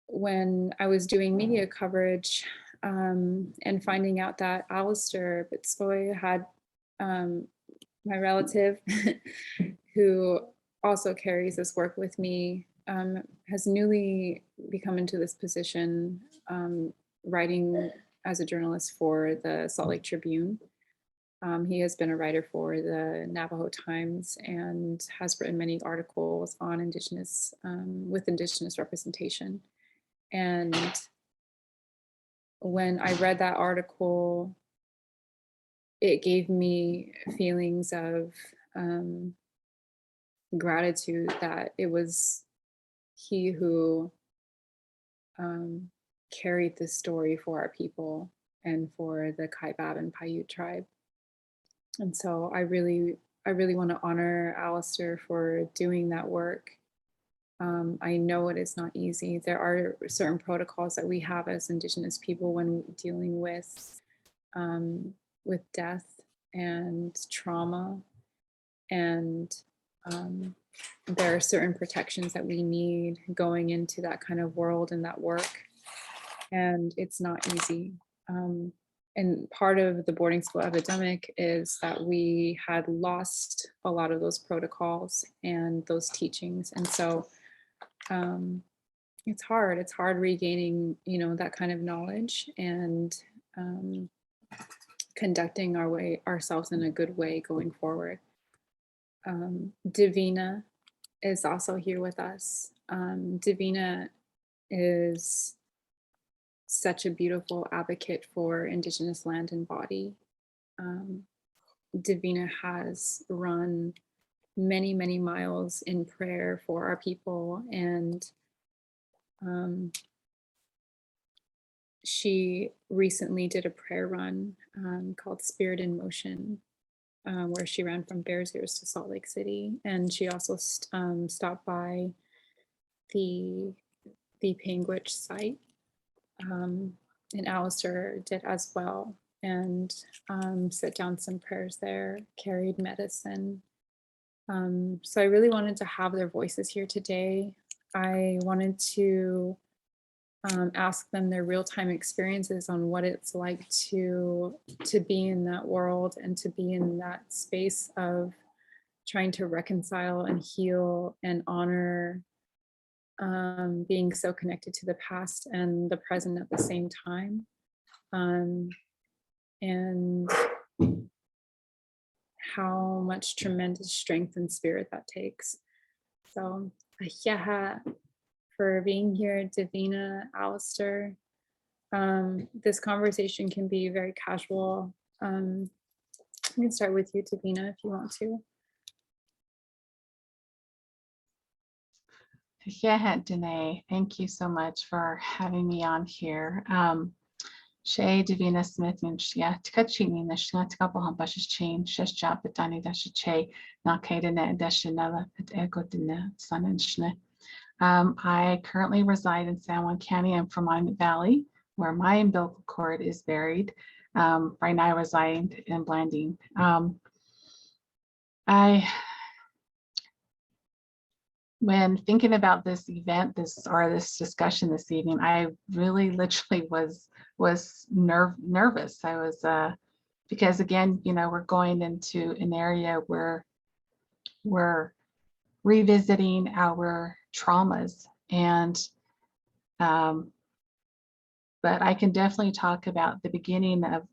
A: when I was doing media coverage and finding out that Alistair Bitskoy had my relative who also carries this work with me, has newly become into this position, writing as a journalist for the Salt Lake Tribune. He has been a writer for the Navajo Times and has written many articles on Indigenous, with Indigenous representation. And when I read that article, it gave me feelings of gratitude that it was he who carried this story for our people and for the Kaibab and Paiute tribe. And so I really want to honor Alistair for doing that work. I know it is not easy. There are certain protocols that we have as Indigenous people when dealing with death and trauma, and there are certain protections that we need going into that kind of world and that work, and it's not easy. And part of the boarding school epidemic is that we had lost a lot of those protocols and those teachings, and so it's hard regaining, you know, that kind of knowledge and conducting ourselves in a good way going forward. Davina is also here with us. Davina is such a beautiful advocate for Indigenous land and body. Davina has run many, many miles in prayer for our people, and she recently did a prayer run called Spirit in Motion, where she ran from Bears Ears to Salt Lake City, and she also stopped by the Panguitch site, and Alistair did as well, and set down some prayers there, carried medicine. So I really wanted to have their voices here today. I wanted to ask them their real-time experiences on what it's like to be in that world and to be in that space of trying to reconcile and heal and honor being so connected to the past and the present at the same time, and how much tremendous strength and spirit that takes. So yeah, for being here, Davina, Alistair. This conversation can be very casual. We can start with you, Davina, if you want to.
D: Yeah, Danae, thank you so much for having me on here. Shay Davina Smith and Shia Tkachini Nashna Tkaboham Bashes Chain Shesh Jab Dani Dash Che Nakaidana Dashanella at Ego Dina Sun and Shne. I currently reside in San Juan County. I'm from Monument Valley, where my umbilical cord is buried. Right now I reside in Blanding. When thinking about this event, this discussion this evening, I really literally was nervous. I was because again, we're going into an area where we're revisiting our traumas, and but I can definitely talk about the beginning of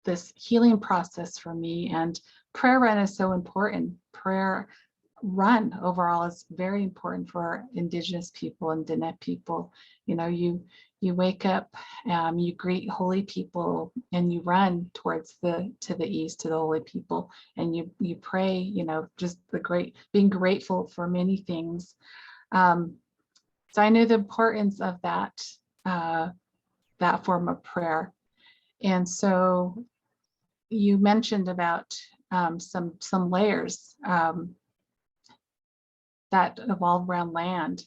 D: this healing process for me. And prayer run is so important. Prayer run overall is very important for Indigenous people and Diné people. You wake up, you greet holy people, and you run towards to the east to the holy people, and you pray. Just being grateful for many things. So I knew the importance of that form of prayer, and so you mentioned about some layers that evolve around land.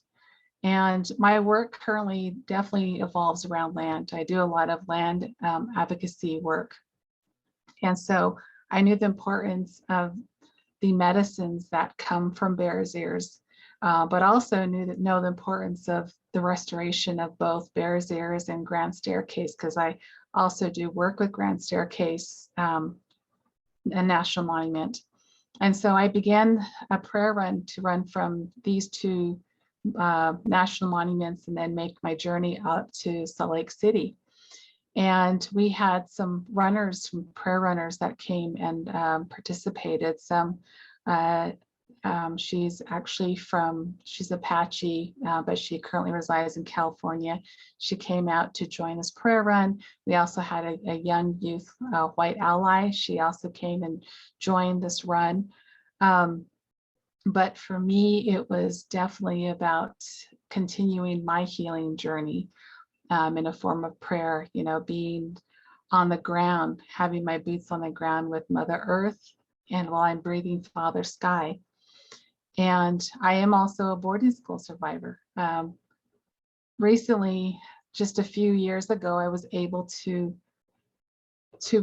D: And my work currently definitely evolves around land. I do a lot of land advocacy work. And so I knew the importance of the medicines that come from bear's ears, but also know the importance of the restoration of both bear's ears and Grand Staircase, because I also do work with Grand Staircase, a national monument. And so I began a prayer run to run from these two national monuments and then make my journey up to Salt Lake City. And we had some prayer runners that came and participated. She's Apache, but she currently resides in California. She came out to join this prayer run. We also had a young youth white ally. She also came and joined this run. But for me, it was definitely about continuing my healing journey in a form of prayer, being on the ground, having my boots on the ground with Mother Earth, and while I'm breathing Father Sky. And I am also a boarding school survivor. Recently, just a few years ago, I was able to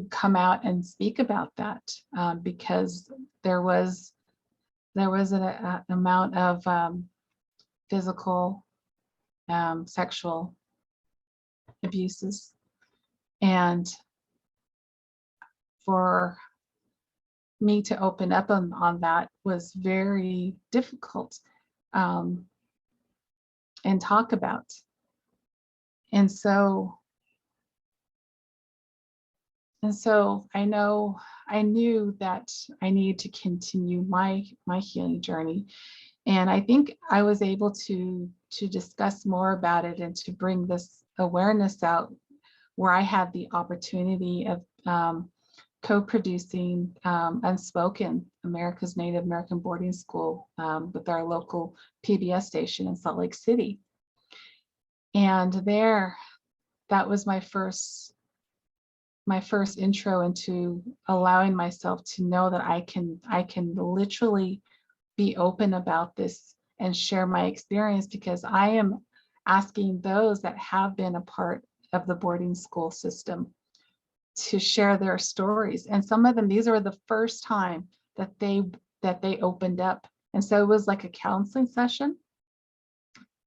D: come out and speak about that because there was an amount of physical, sexual abuses, and for me to open up on that was very difficult and talk about. And so I knew that I needed to continue my healing journey. And I think I was able to discuss more about it and to bring this awareness out, where I had the opportunity of co-producing Unspoken, America's Native American Boarding School, with our local PBS station in Salt Lake City. And that was my first intro into allowing myself to know that I can literally be open about this and share my experience, because I am asking those that have been a part of the boarding school system to share their stories. And some of them, these are the first time that they opened up. And so it was like a counseling session,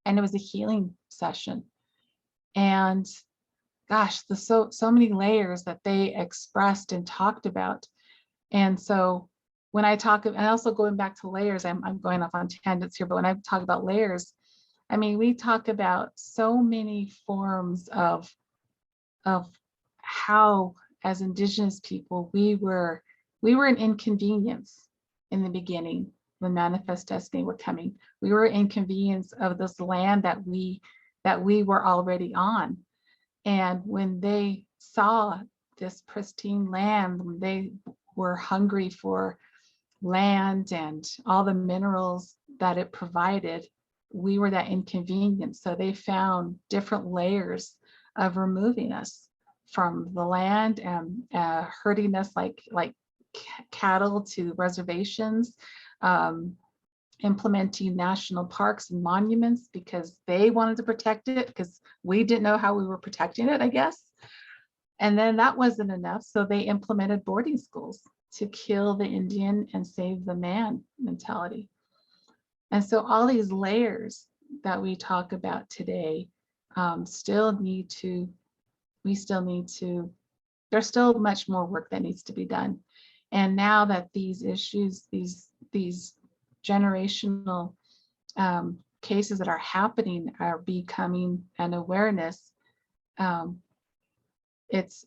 D: and it was a healing session. And gosh, so many layers that they expressed and talked about. And so when I talk, and also going back to layers, I'm going off on tangents here, but when I talk about layers, I mean, we talk about so many forms of how, as Indigenous people, we were an inconvenience in the beginning when Manifest Destiny were coming. We were an inconvenience of this land that we were already on. And when they saw this pristine land, were hungry for land and all the minerals that it provided, we were that inconvenience. So they found different layers of removing us from the land and herding us like cattle to reservations, implementing national parks and monuments because they wanted to protect it, because we didn't know how we were protecting it, I guess. And then that wasn't enough. So they implemented boarding schools to kill the Indian and save the man mentality. And so all these layers that we talk about today there's still much more work that needs to be done. And now that these issues, these generational cases that are happening are becoming an awareness, it's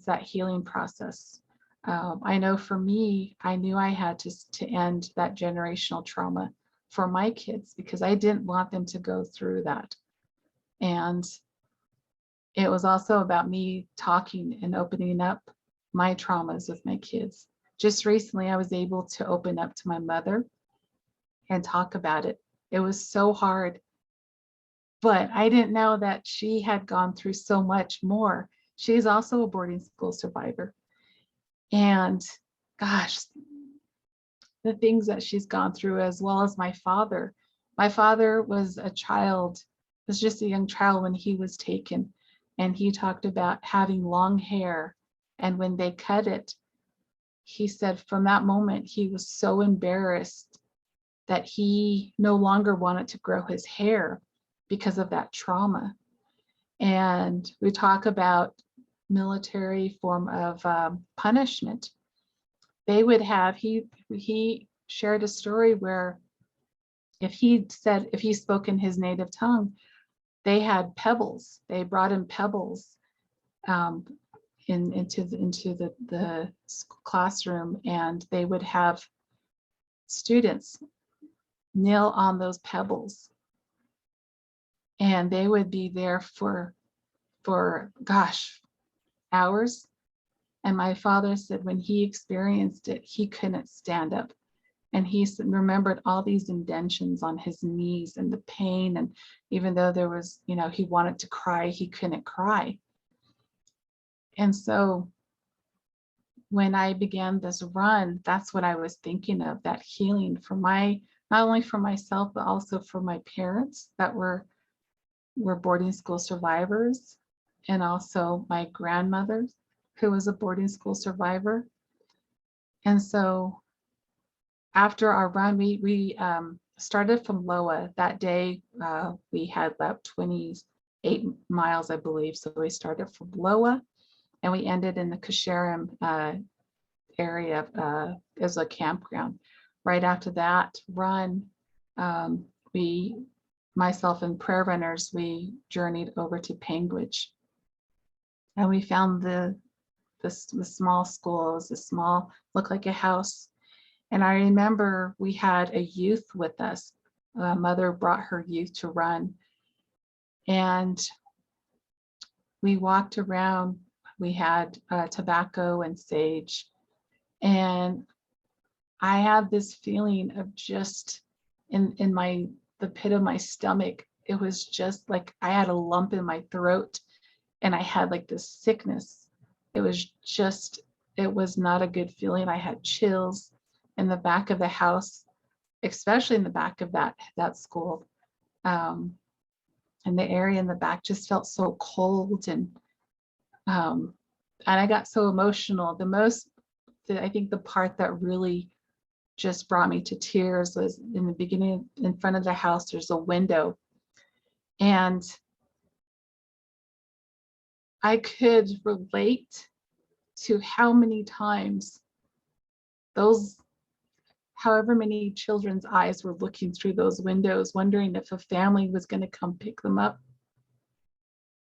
D: that healing process. I know for me, I knew I had to end that generational trauma for my kids because I didn't want them to go through that. And it was also about me talking and opening up my traumas with my kids. Just recently, I was able to open up to my mother and talk about it. It was so hard, but I didn't know that she had gone through so much more. She's also a boarding school survivor. And gosh, the things that she's gone through, as well as my father. My father was just a young child when he was taken. And he talked about having long hair. And when they cut it, he said from that moment, he was so embarrassed that he no longer wanted to grow his hair because of that trauma. And we talk about military form of punishment. They would have, he shared a story where if he spoke in his native tongue, they had pebbles. They brought in pebbles into the classroom, and they would have students kneel on those pebbles, and they would be there for gosh, hours. And my father said when he experienced it, he couldn't stand up. And he remembered all these indentions on his knees and the pain. And even though there was, he wanted to cry, he couldn't cry. And so when I began this run, that's what I was thinking of, that healing for not only for myself, but also for my parents that were boarding school survivors, and also my grandmother, who was a boarding school survivor. And so after our run, we started from Loa. That day, we had about 28 miles, I believe. So we started from Loa, and we ended in the Kasharam area as a campground. Right after that run, myself and prayer runners, we journeyed over to Panguitch, and we found the small school. It was a small, looked like a house. And I remember we had a youth with us. A mother brought her youth to run. And we walked around. We had tobacco and sage. And I had this feeling of just in the pit of my stomach. It was just like I had a lump in my throat, and I had like this sickness. It was not a good feeling. I had chills in the back of the house, especially in the back of that school. And the area in the back just felt so cold, and I got so emotional. I think the part that really just brought me to tears was in the beginning. In front of the house, there's a window, and I could relate to how many times however many children's eyes were looking through those windows, wondering if a family was going to come pick them up.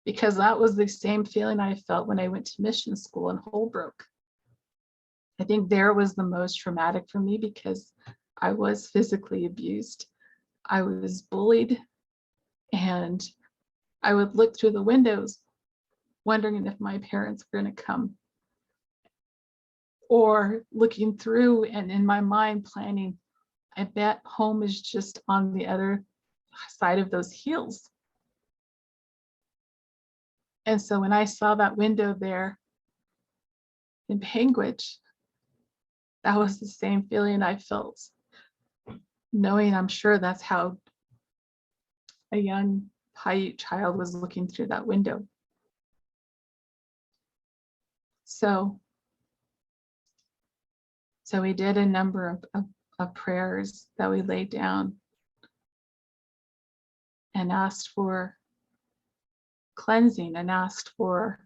D: Because that was the same feeling I felt when I went to mission school in Holbrook. I think there was the most traumatic for me because I was physically abused. I was bullied, and I would look through the windows wondering if my parents were going to come. or looking through and in my mind planning, I bet home is just on the other side of those hills. And so when I saw that window there in Panguitch, that was the same feeling I felt, knowing I'm sure that's how a young Paiute child was looking through that window. So we did a number of prayers that we laid down and asked for cleansing and asked for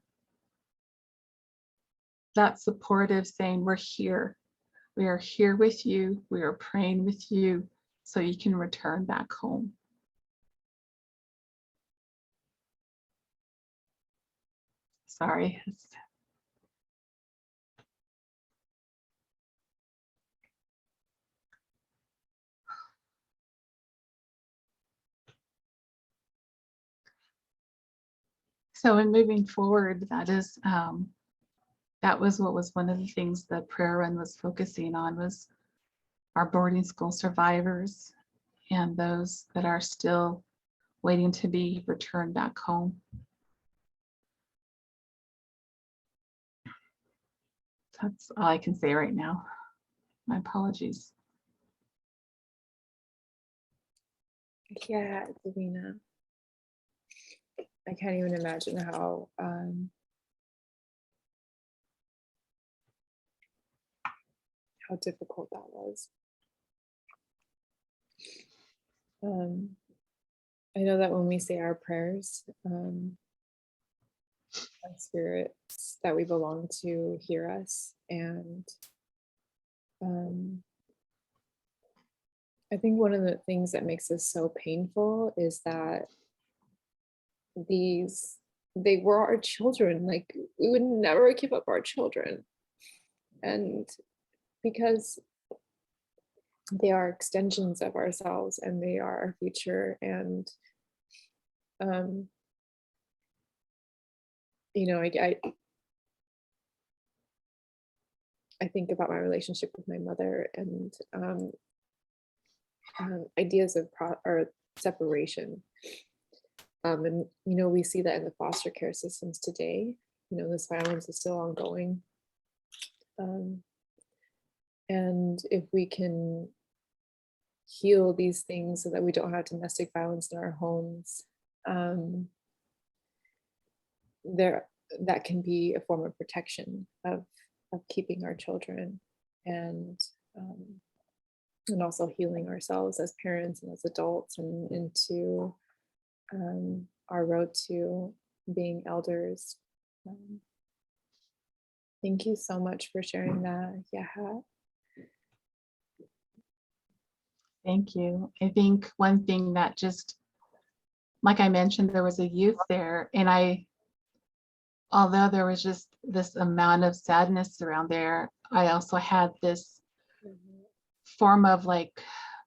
D: that supportive saying, we're here. We are here with you. We are praying with you so you can return back home. Sorry. So in moving forward, that was what was one of the things the prayer run was focusing on, was our boarding school survivors and those that are still waiting to be returned back home. That's all I can say right now. My apologies.
E: Yeah, Davina. I can't even imagine how difficult that was. I know that when we say our prayers, our spirits that we belong to hear us, and I think one of the things that makes this so painful is that they were our children. Like, we would never give up our children, and because they are extensions of ourselves and they are our future. And you know, I think about my relationship with my mother and ideas of or separation. And you know, we see that in the foster care systems today. You know, this violence is still ongoing. And if we can heal these things so that we don't have domestic violence in our homes, that can be a form of protection of keeping our children, and also healing ourselves as parents and as adults, and into our road to being elders. Thank you so much for sharing that, Yaha.
D: Thank you. I think one thing that just, like I mentioned, there was a youth there, and although there was just this amount of sadness around there, I also had this form of like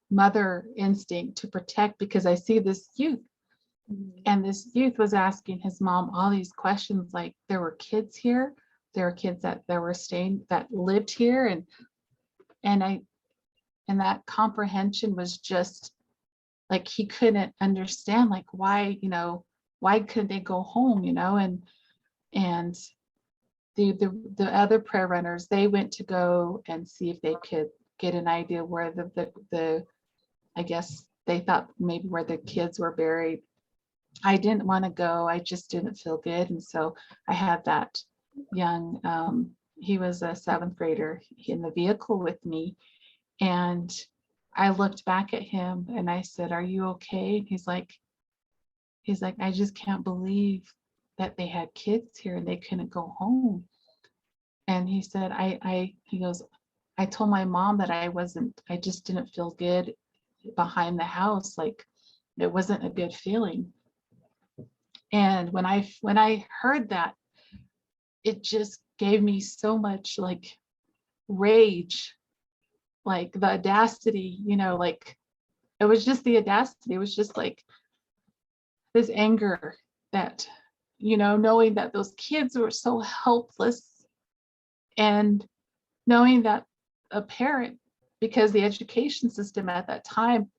D: mother instinct to protect, because I see this youth, and this youth was asking his mom all these questions, like there were kids here, there were kids that were staying, that lived here, and that comprehension was just like, he couldn't understand, like, why, you know, why couldn't they go home, you know? And the other prayer runners, they went to go and see if they could get an idea where the I guess they thought maybe where the kids were buried. I didn't want to go. I just didn't feel good. And so I had that young, he was a 7th grader in the vehicle with me. And I looked back at him and I said, "Are you okay?" He's like, "I just can't believe that they had kids here and they couldn't go home." And he said, he goes, "I told my mom that I just didn't feel good behind the house. Like, it wasn't a good feeling." And when I heard that, it just gave me so much like rage, like the audacity, you know, like it was just the audacity. It was just like this anger that, you know, knowing that those kids were so helpless, and knowing that a parent, because the education system at that time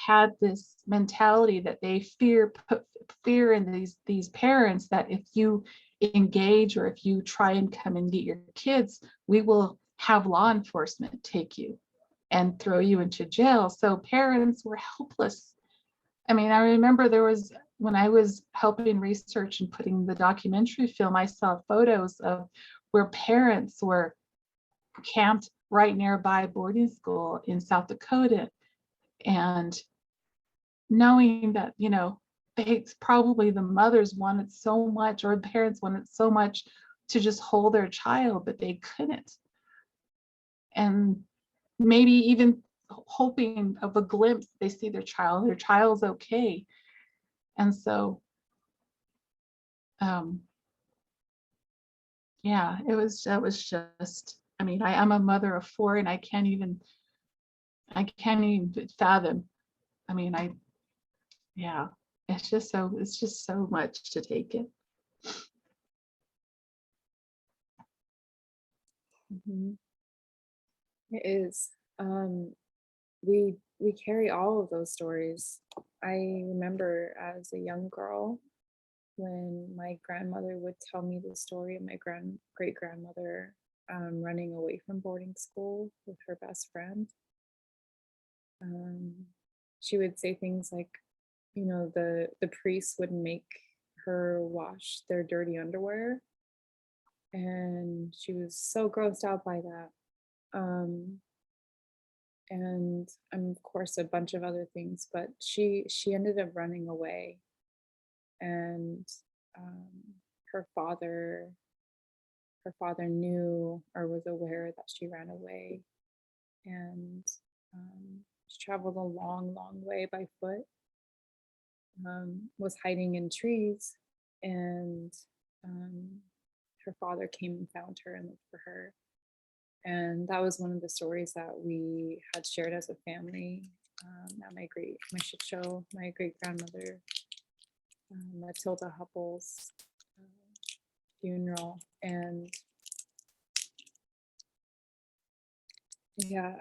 D: had this mentality that they put fear in these parents, that if you engage or if you try and come and get your kids, we will have law enforcement take you and throw you into jail. So parents were helpless. I mean, I remember when I was helping research and putting the documentary film, I saw photos of where parents were camped right nearby boarding school in South Dakota, and knowing that, probably the mothers wanted so much, or the parents wanted so much to just hold their child, but they couldn't. And maybe even hoping of a glimpse, they see their child's okay. And so, yeah, it was just, I mean, I'm a mother of 4, and I can't even fathom. I mean, yeah, it's just so much to take in.
A: Mhm. It is. We carry all of those stories. I remember as a young girl when my grandmother would tell me the story of my great grandmother running away from boarding school with her best friend. She would say things like, the priest would make her wash their dirty underwear, and she was so grossed out by that. And of course a bunch of other things, but she ended up running away, and her father knew or was aware that she ran away, and she traveled a long way by foot, was hiding in trees, and her father came and found her and looked for her. And that was one of the stories that we had shared as a family at my shit show, my great grandmother Matilda Hupple's funeral. And yeah,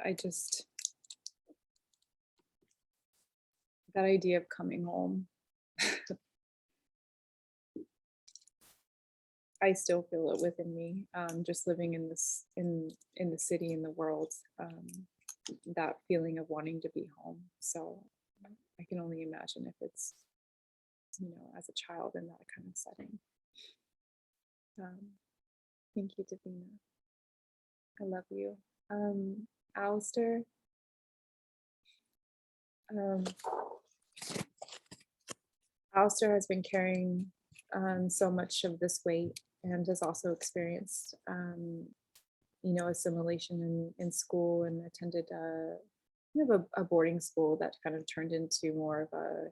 A: that idea of coming home, I still feel it within me, just living in the city, in the world, that feeling of wanting to be home. So I can only imagine if it's, as a child in that kind of setting. Thank you, Davina. I love you. Alistair. Alistair has been carrying so much of this weight, and has also experienced, assimilation in school, and attended a boarding school that kind of turned into more of a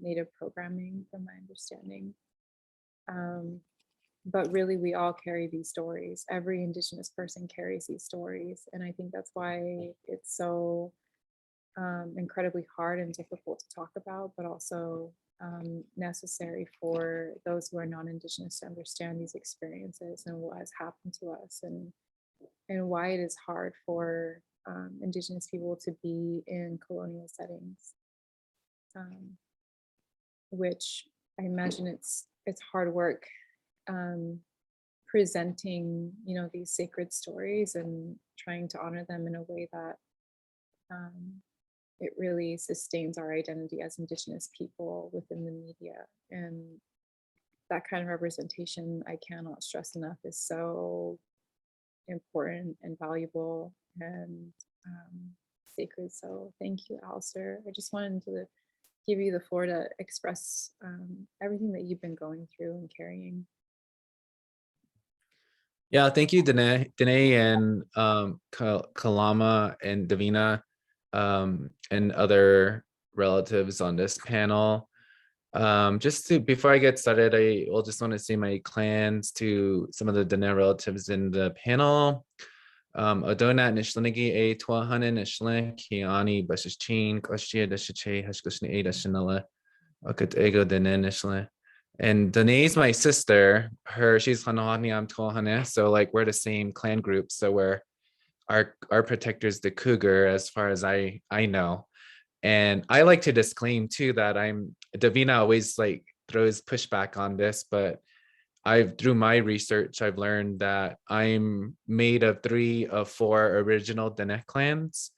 A: Native programming, from my understanding. But really, we all carry these stories. Every Indigenous person carries these stories, and I think that's why it's so incredibly hard and difficult to talk about, but also necessary for those who are non-Indigenous to understand these experiences and what has happened to us, and why it is hard for Indigenous people to be in colonial settings, which I imagine it's hard work presenting, these sacred stories and trying to honor them in a way that it really sustains our identity as Indigenous people within the media. And that kind of representation, I cannot stress enough, is so important and valuable and sacred. So thank you, Alistair. I just wanted to give you the floor to express everything that you've been going through and carrying.
B: Yeah, thank you, Danae and Kalama and Davina, and other relatives on this panel. Before I get started, I will just want to say my clans to some of the Danae relatives in the panel. Adonat Nishlinigi A Twahanan Nishlin Kiani Bashichin Koshia Dashiche Hashkushni A Dashinala Akut Ego Danae Nishlin. And Danae's my sister. She's Hanahani, I'm Tohane. So like we're the same clan group. So we're our protector's the cougar, as far as I know. And I like to disclaim too that Davina always like throws pushback on this, but through my research, I've learned that I'm made of 3 of 4 original Dene clans.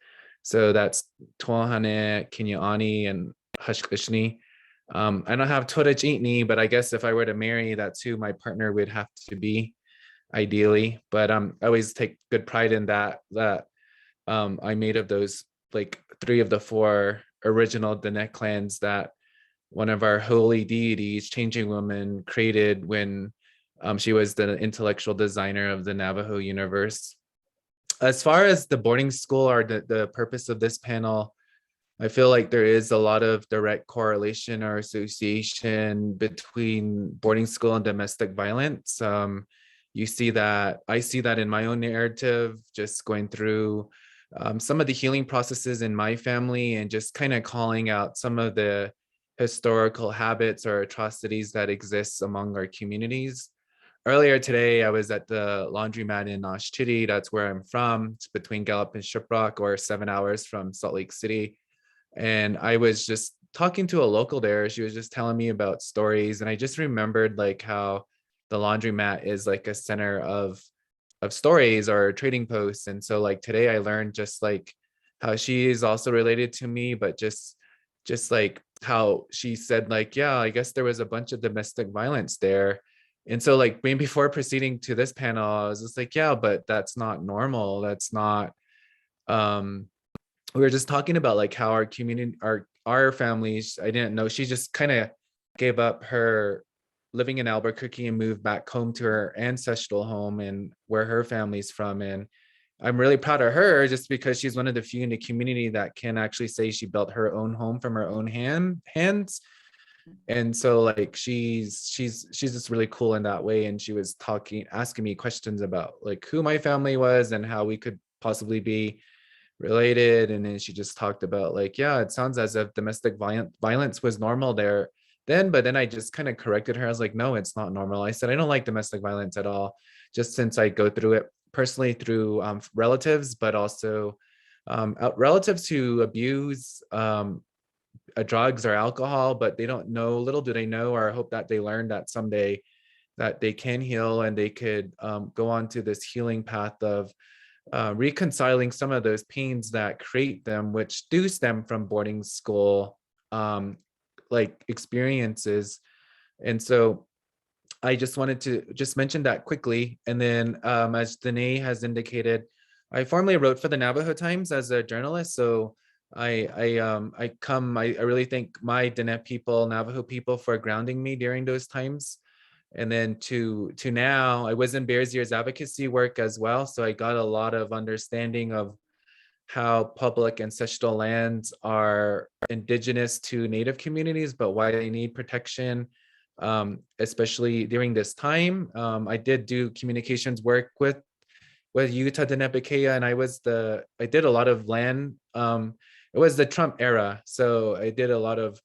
B: So that's Tuahane, Kinyani, and Hushkishni. I don't have Torach Eatney, but I guess if I were to marry, that's who my partner would have to be, ideally. But I always take good pride in that I'm made of those like 3 of the 4 original Dene clans that one of our holy deities, Changing Woman, created when she was the intellectual designer of the Navajo universe. As far as the boarding school or the purpose of this panel, I feel like there is a lot of direct correlation or association between boarding school and domestic violence. I see that in my own narrative, just going through some of the healing processes in my family and just kind of calling out some of the historical habits or atrocities that exist among our communities. Earlier today, I was at the laundromat in Nosh Chitty. That's where I'm from. It's between Gallup and Shiprock, or 7 hours from Salt Lake City. And I was just talking to a local there. She was just telling me about stories. And I just remembered like how the laundromat is like a center of stories or trading posts. And so like today I learned just like how she is also related to me, but just like how she said like, yeah, I guess there was a bunch of domestic violence there. And so like maybe before proceeding to this panel, I was just like, yeah, but that's not normal. That's not, we were just talking about like how our community, our families, I didn't know, she just kind of gave up her living in Albuquerque and moved back home to her ancestral home and where her family's from. And I'm really proud of her just because she's one of the few in the community that can actually say she built her own home from her own hands. And so like she's just really cool in that way. And she was asking me questions about like who my family was and how we could possibly be related. And then she just talked about like, yeah, it sounds as if domestic violence was normal there then, but then I just kind of corrected her. I was like, no, it's not normal. I said, I don't like domestic violence at all, just since I go through it personally through relatives, but also relatives who abuse drugs or alcohol, but they don't know, little do they know, or I hope that they learn that someday that they can heal and they could go on to this healing path of reconciling some of those pains that create them, which do stem from boarding school like experiences. And so I just wanted to just mention that quickly. And then as Danae has indicated, I formerly wrote for the Navajo Times as a journalist. So I really thank my Dene people, Navajo people, for grounding me during those times. And then to now, I was in Bears Ears advocacy work as well. So I got a lot of understanding of how public ancestral lands are indigenous to Native communities, but why they need protection, especially during this time. I did do communications work with Utah Denepikea, and I did a lot of land. It was the Trump era, so I did a lot of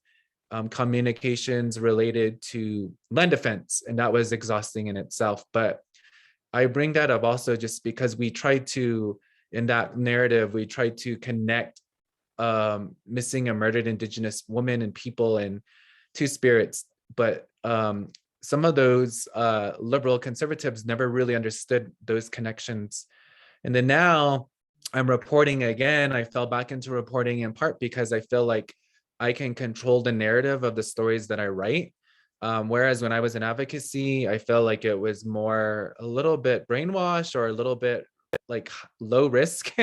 B: communications related to land defense, and that was exhausting in itself. But I bring that up also just because we try to, in that narrative, we try to connect missing and murdered Indigenous women and people and two spirits. But some of those liberal conservatives never really understood those connections. And then now I'm reporting again. I fell back into reporting in part because I feel like I can control the narrative of the stories that I write. Whereas when I was in advocacy, I felt like it was more a little bit brainwashed or a little bit like low risk.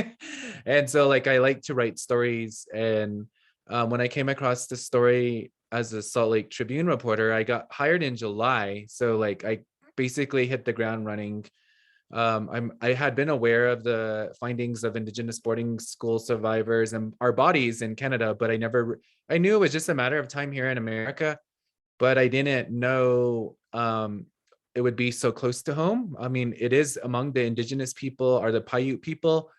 B: And so like I like to write stories. And when I came across this story as a Salt Lake Tribune reporter, I got hired in July. So like I basically hit the ground running. I had been aware of the findings of Indigenous boarding school survivors and our bodies in Canada, but I knew it was just a matter of time here in America, but I didn't know it would be so close to home. I mean, it is among the Indigenous people or the Paiute people,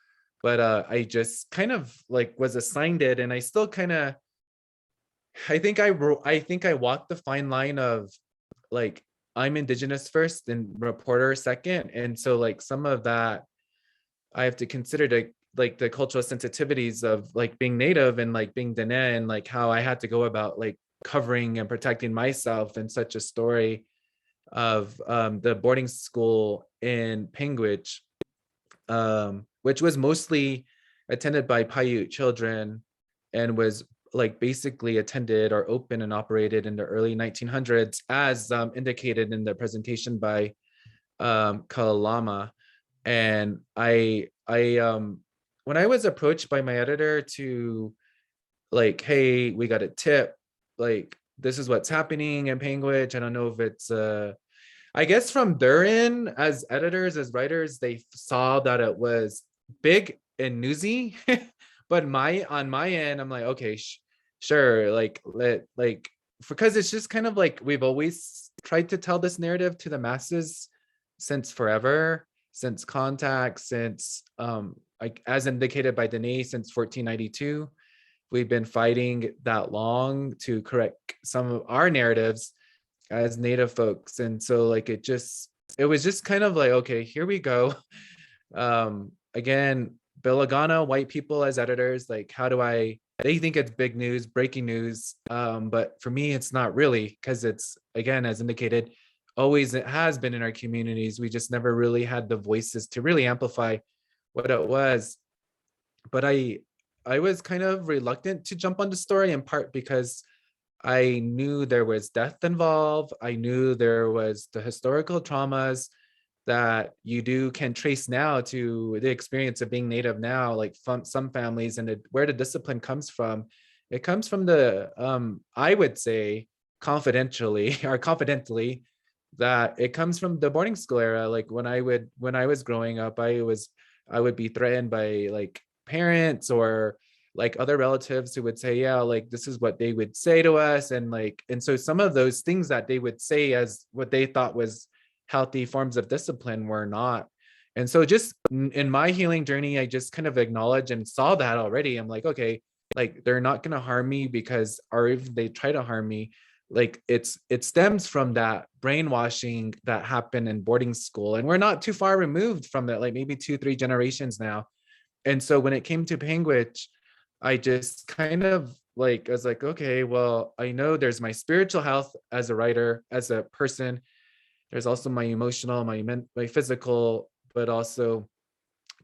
B: but I just kind of like was assigned it, and I still kind of, I think I walked the fine line of like I'm Indigenous first and reporter second. And so like some of that I have to consider to like the cultural sensitivities of like being Native and like being Dene, and like how I had to go about like covering and protecting myself in such a story of the boarding school in Penguich, which was mostly attended by Paiute children and was like basically attended or open and operated in the early 1900s, as indicated in the presentation by Kalama. And when I was approached by my editor to like, hey, we got a tip, like this is what's happening in Penguich. I don't know if it's I guess from their end, as editors, as writers, they saw that it was big and newsy. But on my end, I'm like, okay, sure, like because it's just kind of like we've always tried to tell this narrative to the masses since forever, since contact, since like as indicated by Dene, since 1492. We've been fighting that long to correct some of our narratives as Native folks. And so like it was just kind of like, okay, here we go. Again, Bilagana, white people as editors, like how do they think it's big news, breaking news. But for me, it's not really, because it's, again, as indicated, always it has been in our communities. We just never really had the voices to really amplify what it was. But I was kind of reluctant to jump on the story, in part because I knew there was death involved. I knew there was the historical traumas that you can trace now to the experience of being Native now, like from some families, and where the discipline comes from. It comes from the, I would say confidentially or confidently, that it comes from the boarding school era. Like when I was growing up, I would be threatened by like parents or like other relatives who would say, yeah, like this is what they would say to us. And so some of those things that they would say as what they thought was healthy forms of discipline were not. And so just in my healing journey, I just kind of acknowledged and saw that already. I'm like, okay, like they're not going to harm me because, or if they try to harm me, like it stems from that brainwashing that happened in boarding school. And we're not too far removed from it, like maybe 2-3 generations now. And so when it came to Penguich, I just kind of like, I was like, okay, well, I know there's my spiritual health as a writer, as a person. There's also my emotional, my physical, but also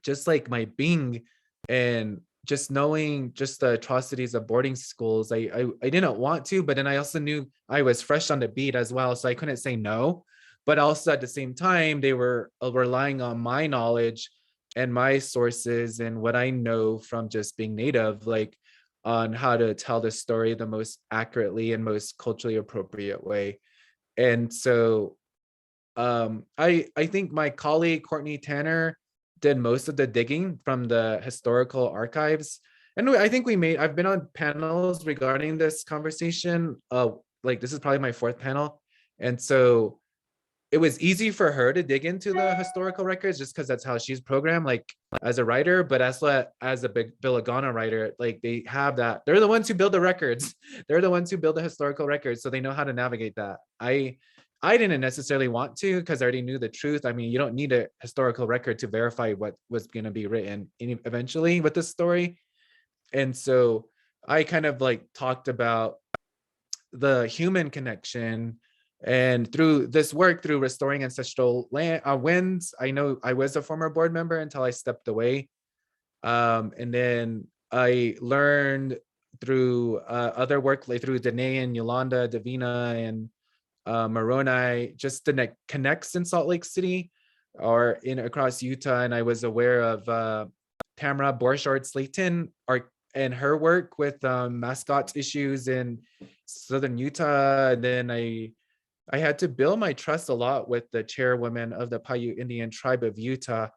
B: just like my being, and just knowing just the atrocities of boarding schools. I didn't want to, but then I also knew I was fresh on the beat as well, so I couldn't say no. But also at the same time, they were relying on my knowledge and my sources and what I know from just being Native, like on how to tell the story the most accurately and most culturally appropriate way. And so I think my colleague Courtney Tanner did most of the digging from the historical archives. And I think I've been on panels regarding this conversation. Like this is probably my 4th panel. And so it was easy for her to dig into the historical records just because that's how she's programmed, like as a writer. But as a big Bilagana writer, like they have that, they're the ones who build the records. They're the ones who build the historical records. So they know how to navigate that. I didn't necessarily want to, because I already knew the truth. I mean, you don't need a historical record to verify what was going to be written eventually with the story. And so I kind of like talked about the human connection. And through this work, through restoring ancestral winds, I know I was a former board member until I stepped away. And then I learned through other work, like through Danae and Yolanda, Davina, and Moroni, just the connects in Salt Lake City or in across Utah. And I was aware of Tamara Borchardt Slayton and her work with mascot issues in Southern Utah. And then I had to build my trust a lot with the chairwoman of the Paiute Indian tribe of Utah,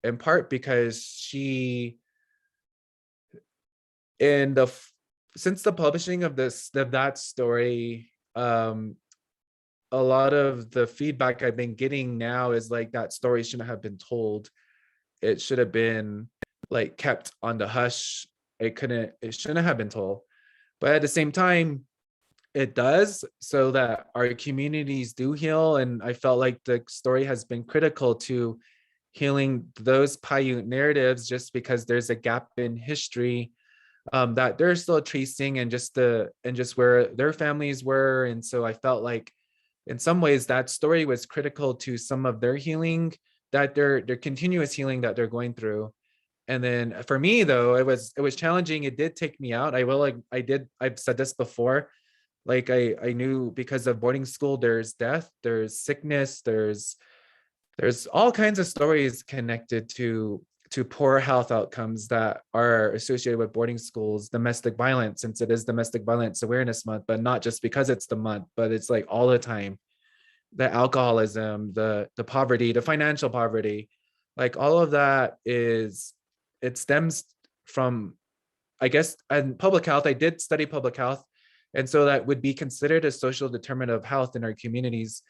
B: in part because she, since the publishing of that story, a lot of the feedback I've been getting now is like that story shouldn't have been told. It should have been like kept on the hush. It shouldn't have been told. But at the same time, it does, so that our communities do heal. And I felt like the story has been critical to healing those Paiute narratives, just because there's a gap in history that they're still tracing, and just where their families were. And so I felt like in some ways that story was critical to some of their healing, that their continuous healing that they're going through. And then for me though, it was challenging. It did take me out. I've said this before, like I knew, because of boarding school, there's death, there's sickness, there's all kinds of stories connected to poor health outcomes that are associated with boarding schools, domestic violence, since it is Domestic Violence Awareness Month, but not just because it's the month, but it's like all the time. The alcoholism, the poverty, the financial poverty, like all of that it stems from, I guess, and public health. I did study public health. And so that would be considered a social determinant of health in our communities.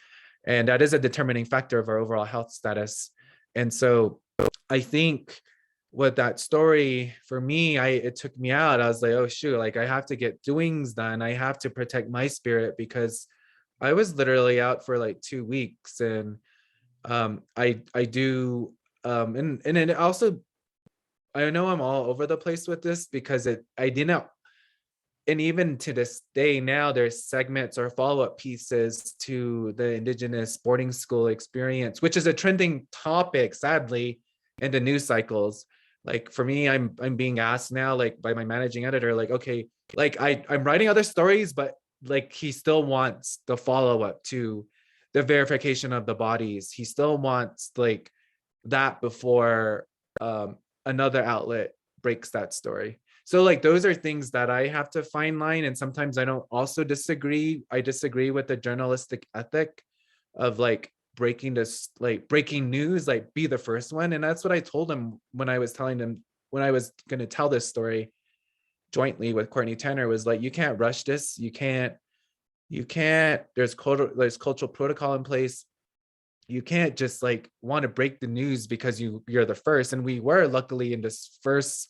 B: And that is a determining factor of our overall health status. And so I think with that story, for me, it took me out. I was like, oh shoot, like I have to get doings done. I have to protect my spirit, because I was literally out for like 2 weeks. And I do and it also, I know I'm all over the place with this, because I didn't, and even to this day now, there's segments or follow-up pieces to the Indigenous boarding school experience, which is a trending topic, sadly, in the news cycles. Like for me, I'm being asked now, like by my managing editor, like, okay, like I'm writing other stories, but like he still wants the follow-up to the verification of the bodies. He still wants like that before another outlet breaks that story. So like those are things that I have to fine line. And sometimes I don't also disagree. I disagree with the journalistic ethic of like breaking this, like breaking news, like be the first one. And that's what I told him when I was telling him, when I was going to tell this story jointly with Courtney Tanner, was like, you can't rush this. You can't, there's cultural protocol in place. You can't just like want to break the news because you're the first. And we were luckily in this first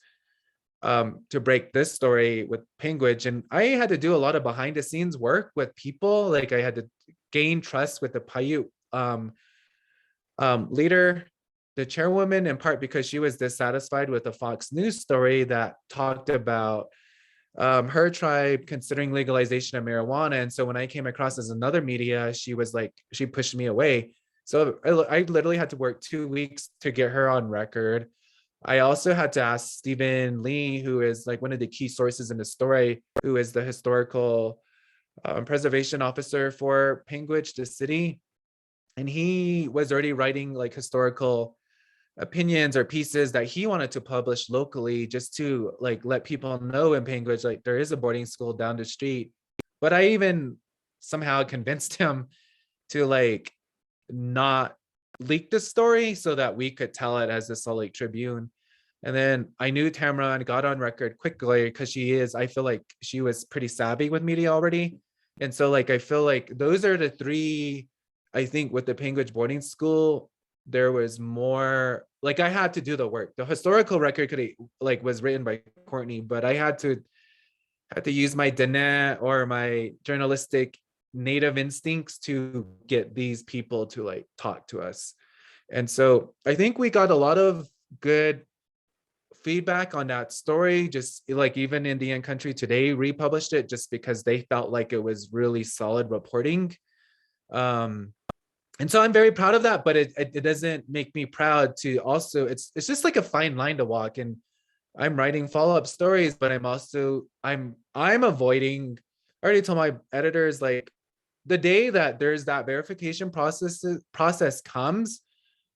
B: to break this story with Penguin. And I had to do a lot of behind the scenes work with people. Like I had to gain trust with the Paiute leader, the chairwoman, in part because she was dissatisfied with a Fox News story that talked about her tribe considering legalization of marijuana. And so when I came across as another media, she was like, she pushed me away. So I literally had to work 2 weeks to get her on record. I also had to ask Stephen Lee, who is like one of the key sources in the story, who is the historical preservation officer for Panguitch, the city. And he was already writing like historical opinions or pieces that he wanted to publish locally, just to like let people know in Panguitch, like there is a boarding school down the street. But I even somehow convinced him to like not leak the story so that we could tell it as the Salt Lake Tribune. And then I knew Tamara and got on record quickly because I feel like she was pretty savvy with media already. And so like, I feel like those are the three, I think with the Panguitch boarding school, there was more, like I had to do the work. The historical record was written by Courtney, but I had to use my Dene or my journalistic native instincts to get these people to like talk to us. And so I think we got a lot of good feedback on that story. Just like even Indian Country Today republished it just because they felt like it was really solid reporting. And so I'm very proud of that, but it doesn't make me proud to also, it's just like a fine line to walk. And I'm writing follow-up stories, but I'm avoiding, I already told my editors, like the day that there's that verification process comes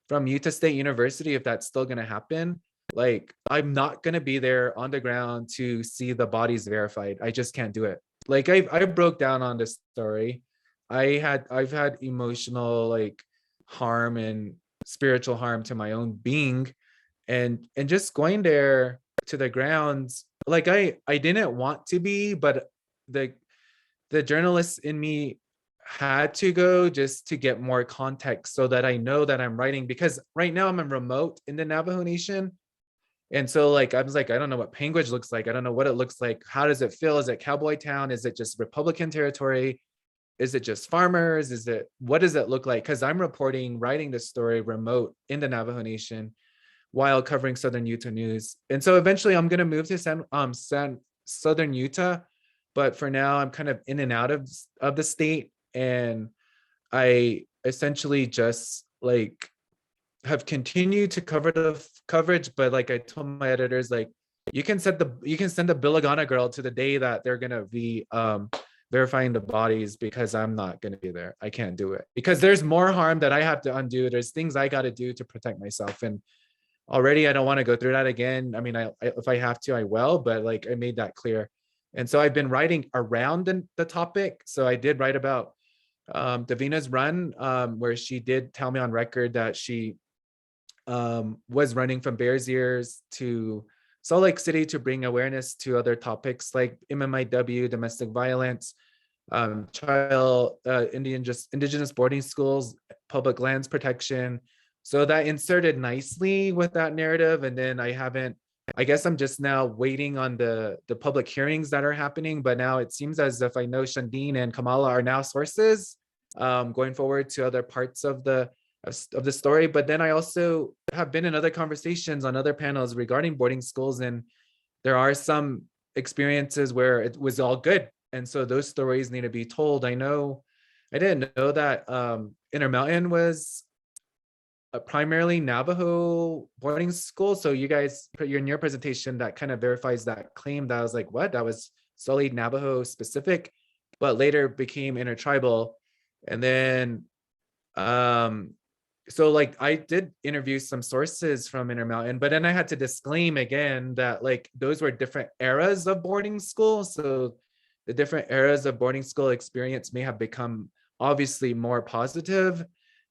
B: from Utah State University, if that's still going to happen, like I'm not going to be there on the ground to see the bodies verified. I just can't do it. Like I broke down on this story. I've had emotional like harm and spiritual harm to my own being, and just going there to the grounds, like I didn't want to be, but the journalists in me had to go just to get more context so that I know that I'm writing, because right now I'm remote in the Navajo Nation. And so like, I was like, I don't know what Panguitch looks like. I don't know what it looks like. How does it feel? Is it cowboy town? Is it just Republican territory? Is it just farmers? What does it look like? Because I'm writing this story remote in the Navajo Nation while covering Southern Utah news. And so eventually I'm going to move to Southern Utah. But for now, I'm kind of in and out of the state. And I essentially just like have continued to cover the coverage, but like I told my editors, like you can send the Bilagana girl to the day that they're gonna be verifying the bodies, because I'm not gonna be there. I can't do it because there's more harm that I have to undo. There's things I got to do to protect myself, and already I don't want to go through that again. I mean, if I have to, I will, but like I made that clear. And so I've been writing around the topic. So I did write about Davina's run, where she did tell me on record that she was running from Bears Ears to Salt Lake City to bring awareness to other topics like MMIW, domestic violence, indigenous boarding schools, public lands protection. So that inserted nicely with that narrative. And then I guess I'm just now waiting on the public hearings that are happening. But now it seems as if I know Shandine and Kamala are now sources going forward to other parts of the story. But then I also have been in other conversations on other panels regarding boarding schools, and there are some experiences where it was all good, and so those stories need to be told. I didn't know that Intermountain was a primarily Navajo boarding school. So you guys put in your presentation that kind of verifies that claim. That I was like, what? That was solely Navajo specific, but later became intertribal. And then so like I did interview some sources from Intermountain, but then I had to disclaim again that like those were different eras of boarding school. So the different eras of boarding school experience may have become obviously more positive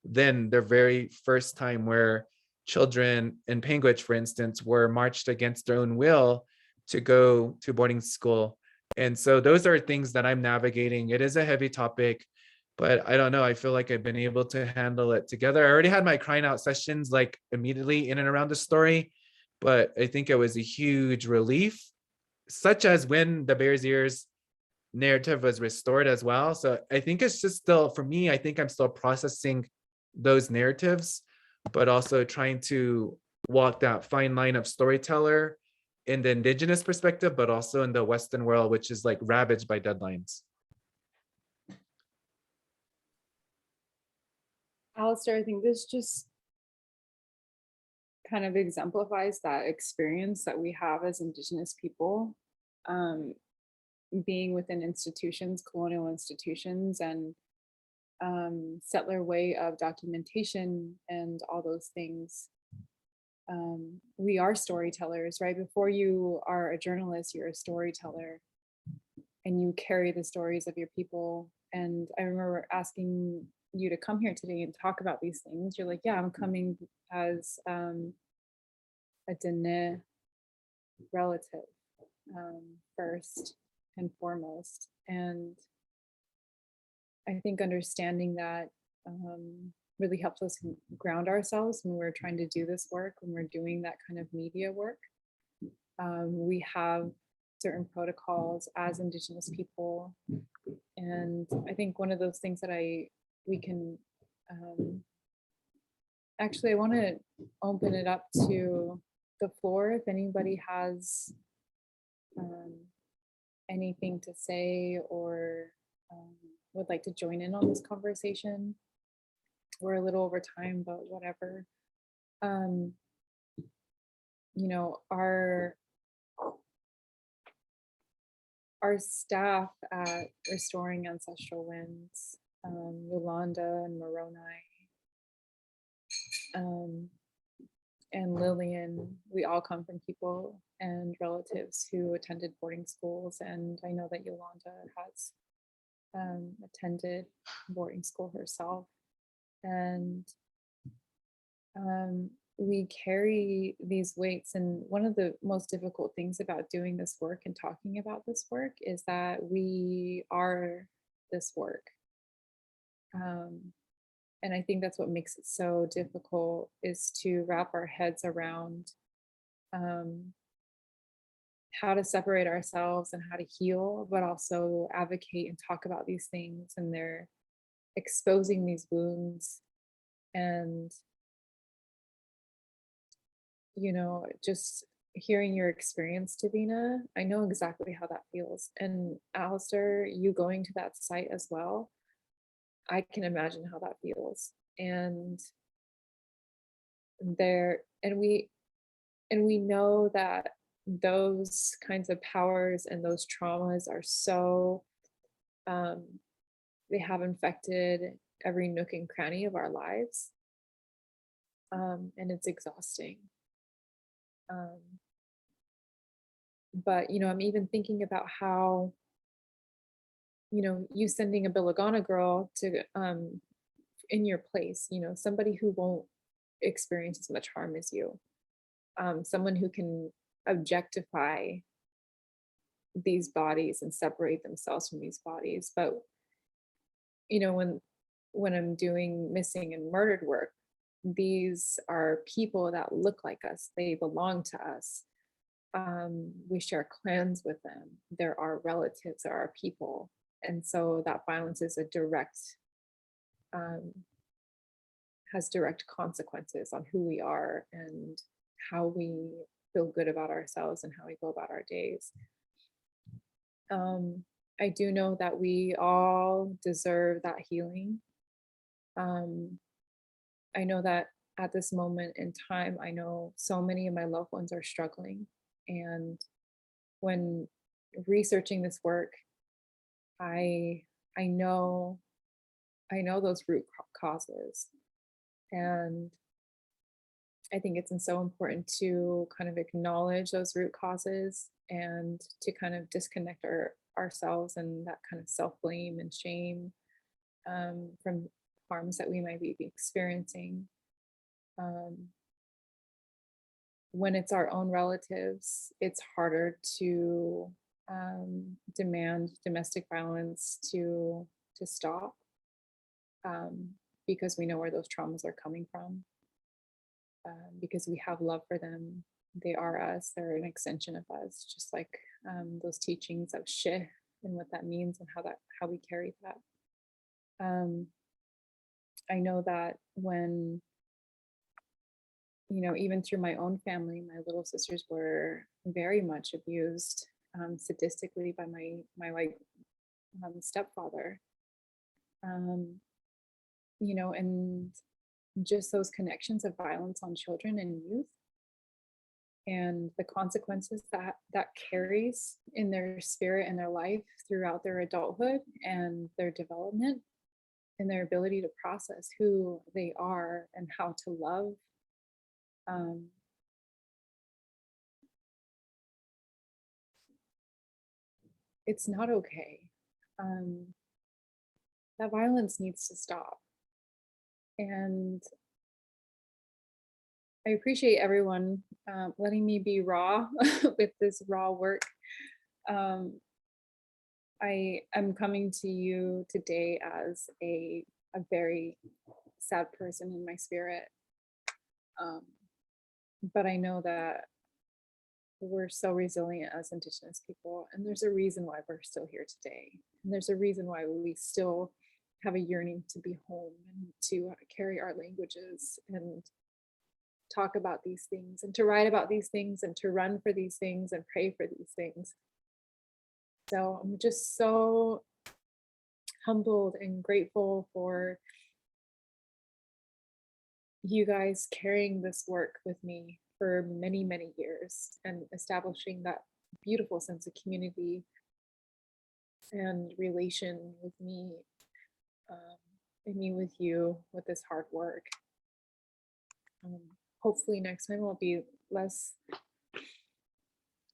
B: than the very first time where children in Panguitch, for instance, were marched against their own will to go to boarding school. And so those are things that I'm navigating. It is a heavy topic, but I don't know. I feel like I've been able to handle it together. I already had my crying out sessions like immediately in and around the story, but I think it was a huge relief, such as when the Bears Ears narrative was restored as well. So I think it's just still, for me, I think I'm still processing those narratives, but also trying to walk that fine line of storyteller in the Indigenous perspective, but also in the Western world, which is like ravaged by deadlines.
A: Alistair, I think this just kind of exemplifies that experience that we have as Indigenous people, being within institutions, colonial institutions, and settler way of documentation and all those things. We are storytellers, right? Before you are a journalist, you're a storyteller, and you carry the stories of your people. And I remember asking you to come here today and talk about these things. You're like, yeah, I'm coming as a Dene relative, first and foremost. And I think understanding that really helps us ground ourselves when we're trying to do this work, when we're doing that kind of media work. We have certain protocols as Indigenous people. And I think one of those things that we can, actually, I want to open it up to the floor if anybody has anything to say or would like to join in on this conversation. We're a little over time, but whatever. You know, our staff at Restoring Ancestral Winds, Yolanda and Moroni, and Lillian, we all come from people and relatives who attended boarding schools. And I know that Yolanda has attended boarding school herself. And we carry these weights. And one of the most difficult things about doing this work and talking about this work is that we are this work. And I think that's what makes it so difficult, is to wrap our heads around how to separate ourselves and how to heal, but also advocate and talk about these things. And they're exposing these wounds and, you know, just hearing your experience, Davina, I know exactly how that feels. And Alistair, you going to that site as well, I can imagine how that feels. And we know that those kinds of powers and those traumas are so they have infected every nook and cranny of our lives, and it's exhausting. But you know, I'm even thinking about how, you know, you sending a Bilagana girl to in your place, you know, somebody who won't experience as much harm as you, someone who can objectify these bodies and separate themselves from these bodies. But you know, when I'm doing missing and murdered work, these are people that look like us, they belong to us, we share clans with them, they're our relatives, they're our people. And so that violence is a direct has direct consequences on who we are and how we feel good about ourselves and how we go about our days. I do know that we all deserve that healing. I know that at this moment in time, I know so many of my loved ones are struggling. And when researching this work, I know those root causes. And I think it's so important to kind of acknowledge those root causes and to kind of disconnect ourselves and that kind of self-blame and shame from harms that we might be experiencing. When it's our own relatives, it's harder to demand domestic violence to stop, because we know where those traumas are coming from, because we have love for them. They are us, they're an extension of us, just like those teachings of She and what that means and how we carry that. I know that when, you know, even through my own family, my little sisters were very much abused sadistically by my white stepfather. You know, and just those connections of violence on children and youth and the consequences that carries in their spirit and their life throughout their adulthood and their development and their ability to process who they are and how to love. It's not okay. That violence needs to stop. And I appreciate everyone letting me be raw with this raw work. I am coming to you today as a very sad person in my spirit. But I know that we're so resilient as Indigenous people, and there's a reason why we're still here today. And there's a reason why we still have a yearning to be home and to carry our languages and talk about these things and to write about these things and to run for these things and pray for these things. So I'm just so humbled and grateful for you guys carrying this work with me for many, many years and establishing that beautiful sense of community and relation with me, and me with you with this hard work. Hopefully next time will be less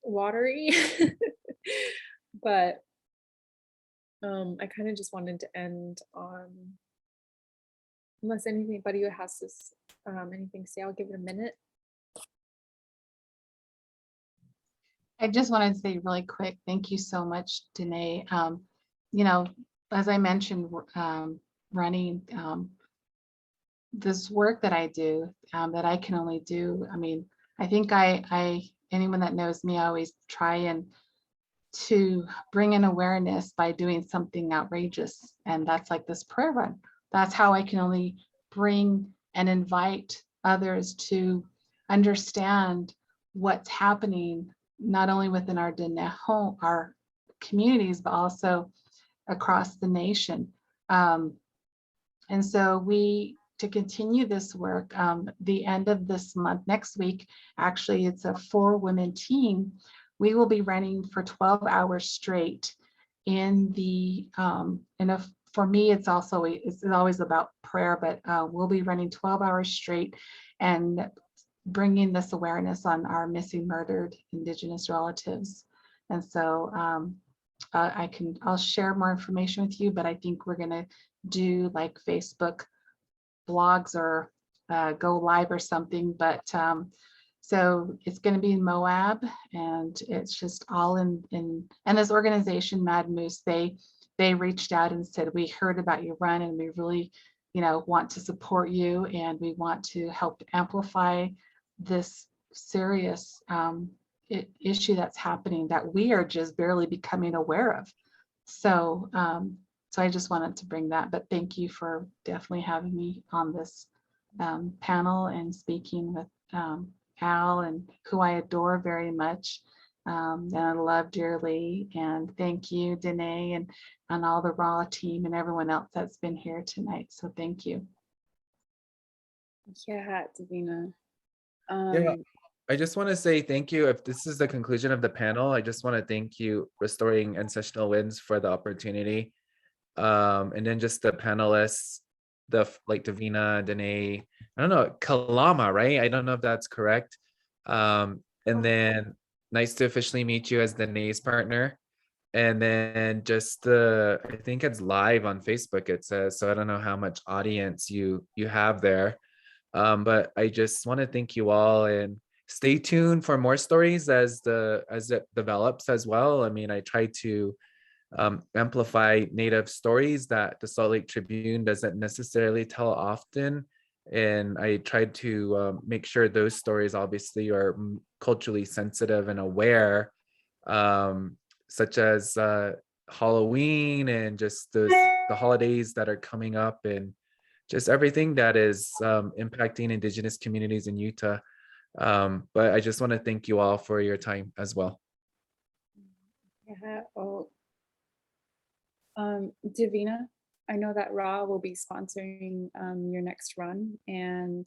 A: watery, but I kind of just wanted to end on, unless anybody has this anything to say, I'll give it a minute.
D: I just wanted to say really quick, thank you so much, Danae. You know, as I mentioned, running this work that I do, that I can only do, I mean, I think anyone that knows me, I always try and to bring in awareness by doing something outrageous. And that's like this prayer run. That's how I can only bring and invite others to understand what's happening, not only within our home, our communities, but also across the nation. And so to continue this work, the end of this month, next week, actually, it's a 4-women team. We will be running for 12 hours straight in the, for me, it's always about prayer, but we'll be running 12 hours straight and bringing this awareness on our missing, murdered Indigenous relatives. And so I'll share more information with you, but I think we're gonna do like Facebook blogs or go live or something. But so it's going to be in Moab, and it's just all in and this organization Mad Moose, they reached out and said, we heard about your run and we really want to support you, and we want to help amplify this serious issue that's happening that we are just barely becoming aware of. So so I just wanted to bring that, but thank you for definitely having me on this panel and speaking with Al, and who I adore very much and I love dearly. And thank you, Danae, and all the RAW team and everyone else that's been here tonight. So thank you.
A: Yeah, Davina.
B: Yeah, I just want to say thank you. If this is the conclusion of the panel, I just want to thank you, Restoring Ancestral Winds, for the opportunity. And then just the panelists, like Davina, Danae, I don't know, Kalama, right? I don't know if that's correct. And then nice to officially meet you as Danae's partner. And then just I think it's live on Facebook, it says, so I don't know how much audience you have there. But I just want to thank you all, and stay tuned for more stories as it develops as well. I mean, I try to amplify Native stories that the Salt Lake Tribune doesn't necessarily tell often. And I tried to make sure those stories obviously are culturally sensitive and aware, such as Halloween and just the holidays that are coming up, and just everything that is impacting Indigenous communities in Utah. But I just want to thank you all for your time as well.
A: Yeah. Oh, Davina, I know that Ra will be sponsoring your next run, and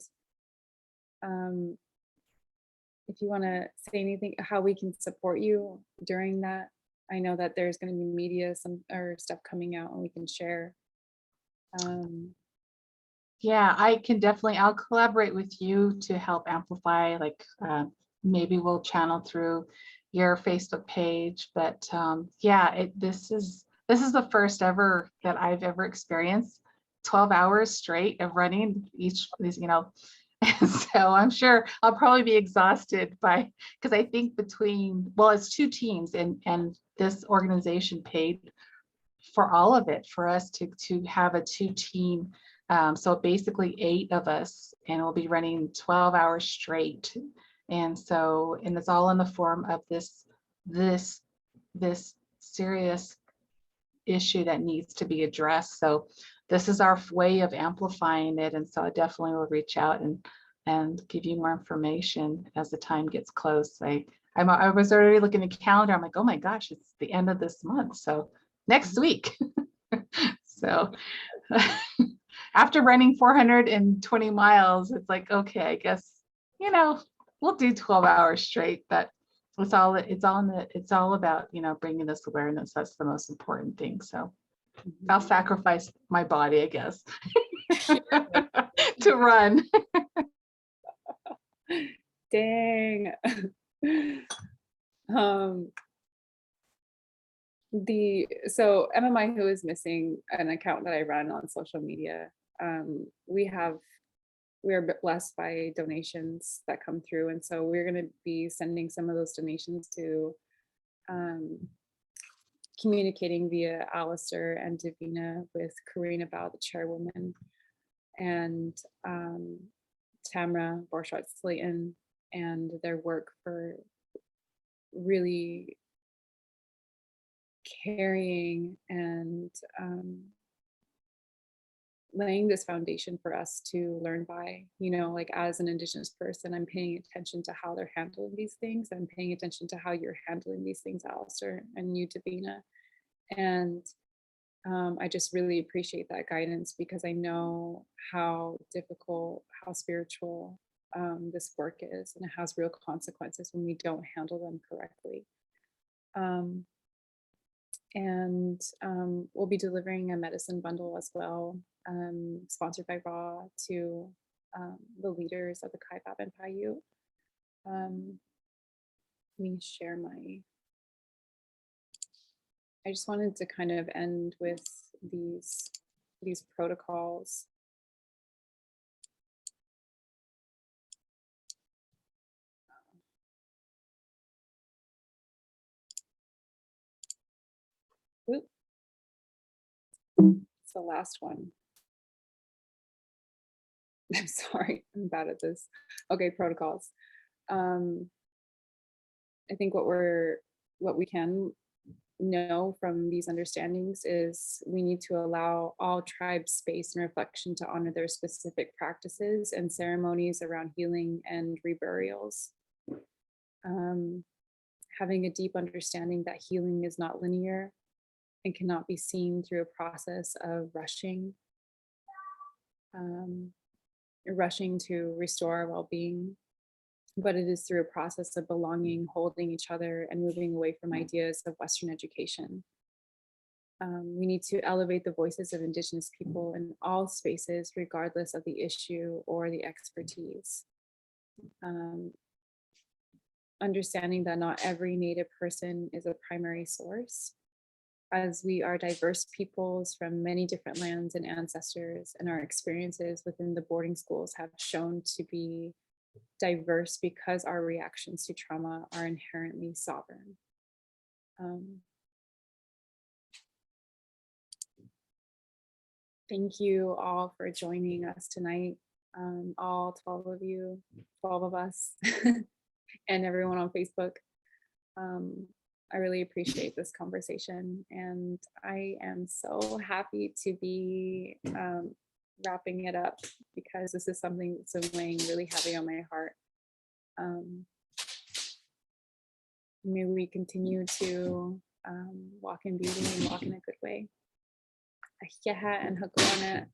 A: if you want to say anything, how we can support you during that. I know that there's going to be media, or stuff coming out, and we can share.
D: Yeah, I'll collaborate with you to help amplify, like maybe we'll channel through your Facebook page, but yeah, this is the first ever that I've ever experienced 12 hours straight of running each, and so I'm sure I'll probably be exhausted because I think it's 2 teams, and this organization paid for all of it for us to have a 2-team. So basically 8 of us, and we'll be running 12 hours straight. And it's all in the form of this serious issue that needs to be addressed. So this is our way of amplifying it. And so I definitely will reach out and give you more information as the time gets close. I was already looking at the calendar. I'm like, oh my gosh, it's the end of this month. So next week. So after running 420 miles, it's like, okay, I guess, we'll do 12 hours straight, but it's all about, bringing this awareness. That's the most important thing. So I'll sacrifice my body, I guess, to run.
A: Dang. So MMI Who is missing an account that I run on social media. We are blessed by donations that come through, and so we're going to be sending some of those donations to communicating via Alistair and Davina with Karina Bao, the chairwoman, and Tamra Borchardt Slayton, and their work for really carrying and laying this foundation for us to learn by. You know, like as an Indigenous person, I'm paying attention to how they're handling these things. I'm paying attention to how you're handling these things, Alistair, and you, Davina. And I just really appreciate that guidance, because I know how difficult, how spiritual this work is, and it has real consequences when we don't handle them correctly. We'll be delivering a medicine bundle as well, sponsored by Raw, to the leaders of the Kaibab and Paiute. Let me share my. I just wanted to kind of end with these protocols. Oop. It's the last one. I'm sorry, I'm bad at this. Okay, protocols. I think what we can know from these understandings is we need to allow all tribes space and reflection to honor their specific practices and ceremonies around healing and reburials. Having a deep understanding that healing is not linear and cannot be seen through a process of rushing to restore our well-being, but it is through a process of belonging, holding each other, and moving away from ideas of Western education. We need to elevate the voices of Indigenous people in all spaces, regardless of the issue or the expertise. Understanding that not every Native person is a primary source, as we are diverse peoples from many different lands and ancestors, and our experiences within the boarding schools have shown to be diverse because our reactions to trauma are inherently sovereign. Thank you all for joining us tonight, all 12 of you, 12 of us, and everyone on Facebook. I really appreciate this conversation, and I am so happy to be wrapping it up, because this is something that's been weighing really heavy on my heart. May we continue to walk in beauty and walk in a good way. Ahiaha and Hakuana.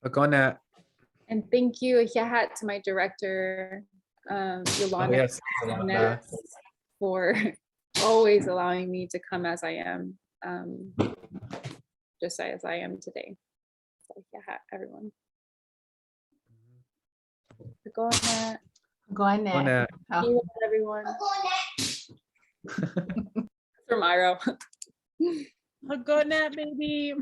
B: Hakona.
A: And thank you, Ahiaha, to my director, Yolanda,
B: Yes, Yolanda.
A: for always allowing me to come as I am, just as I am today. So Ahiaha, everyone. Hakuana.
D: Go on now.
B: Hakona.
A: Be well, everyone. From Iro.
F: A good night, baby.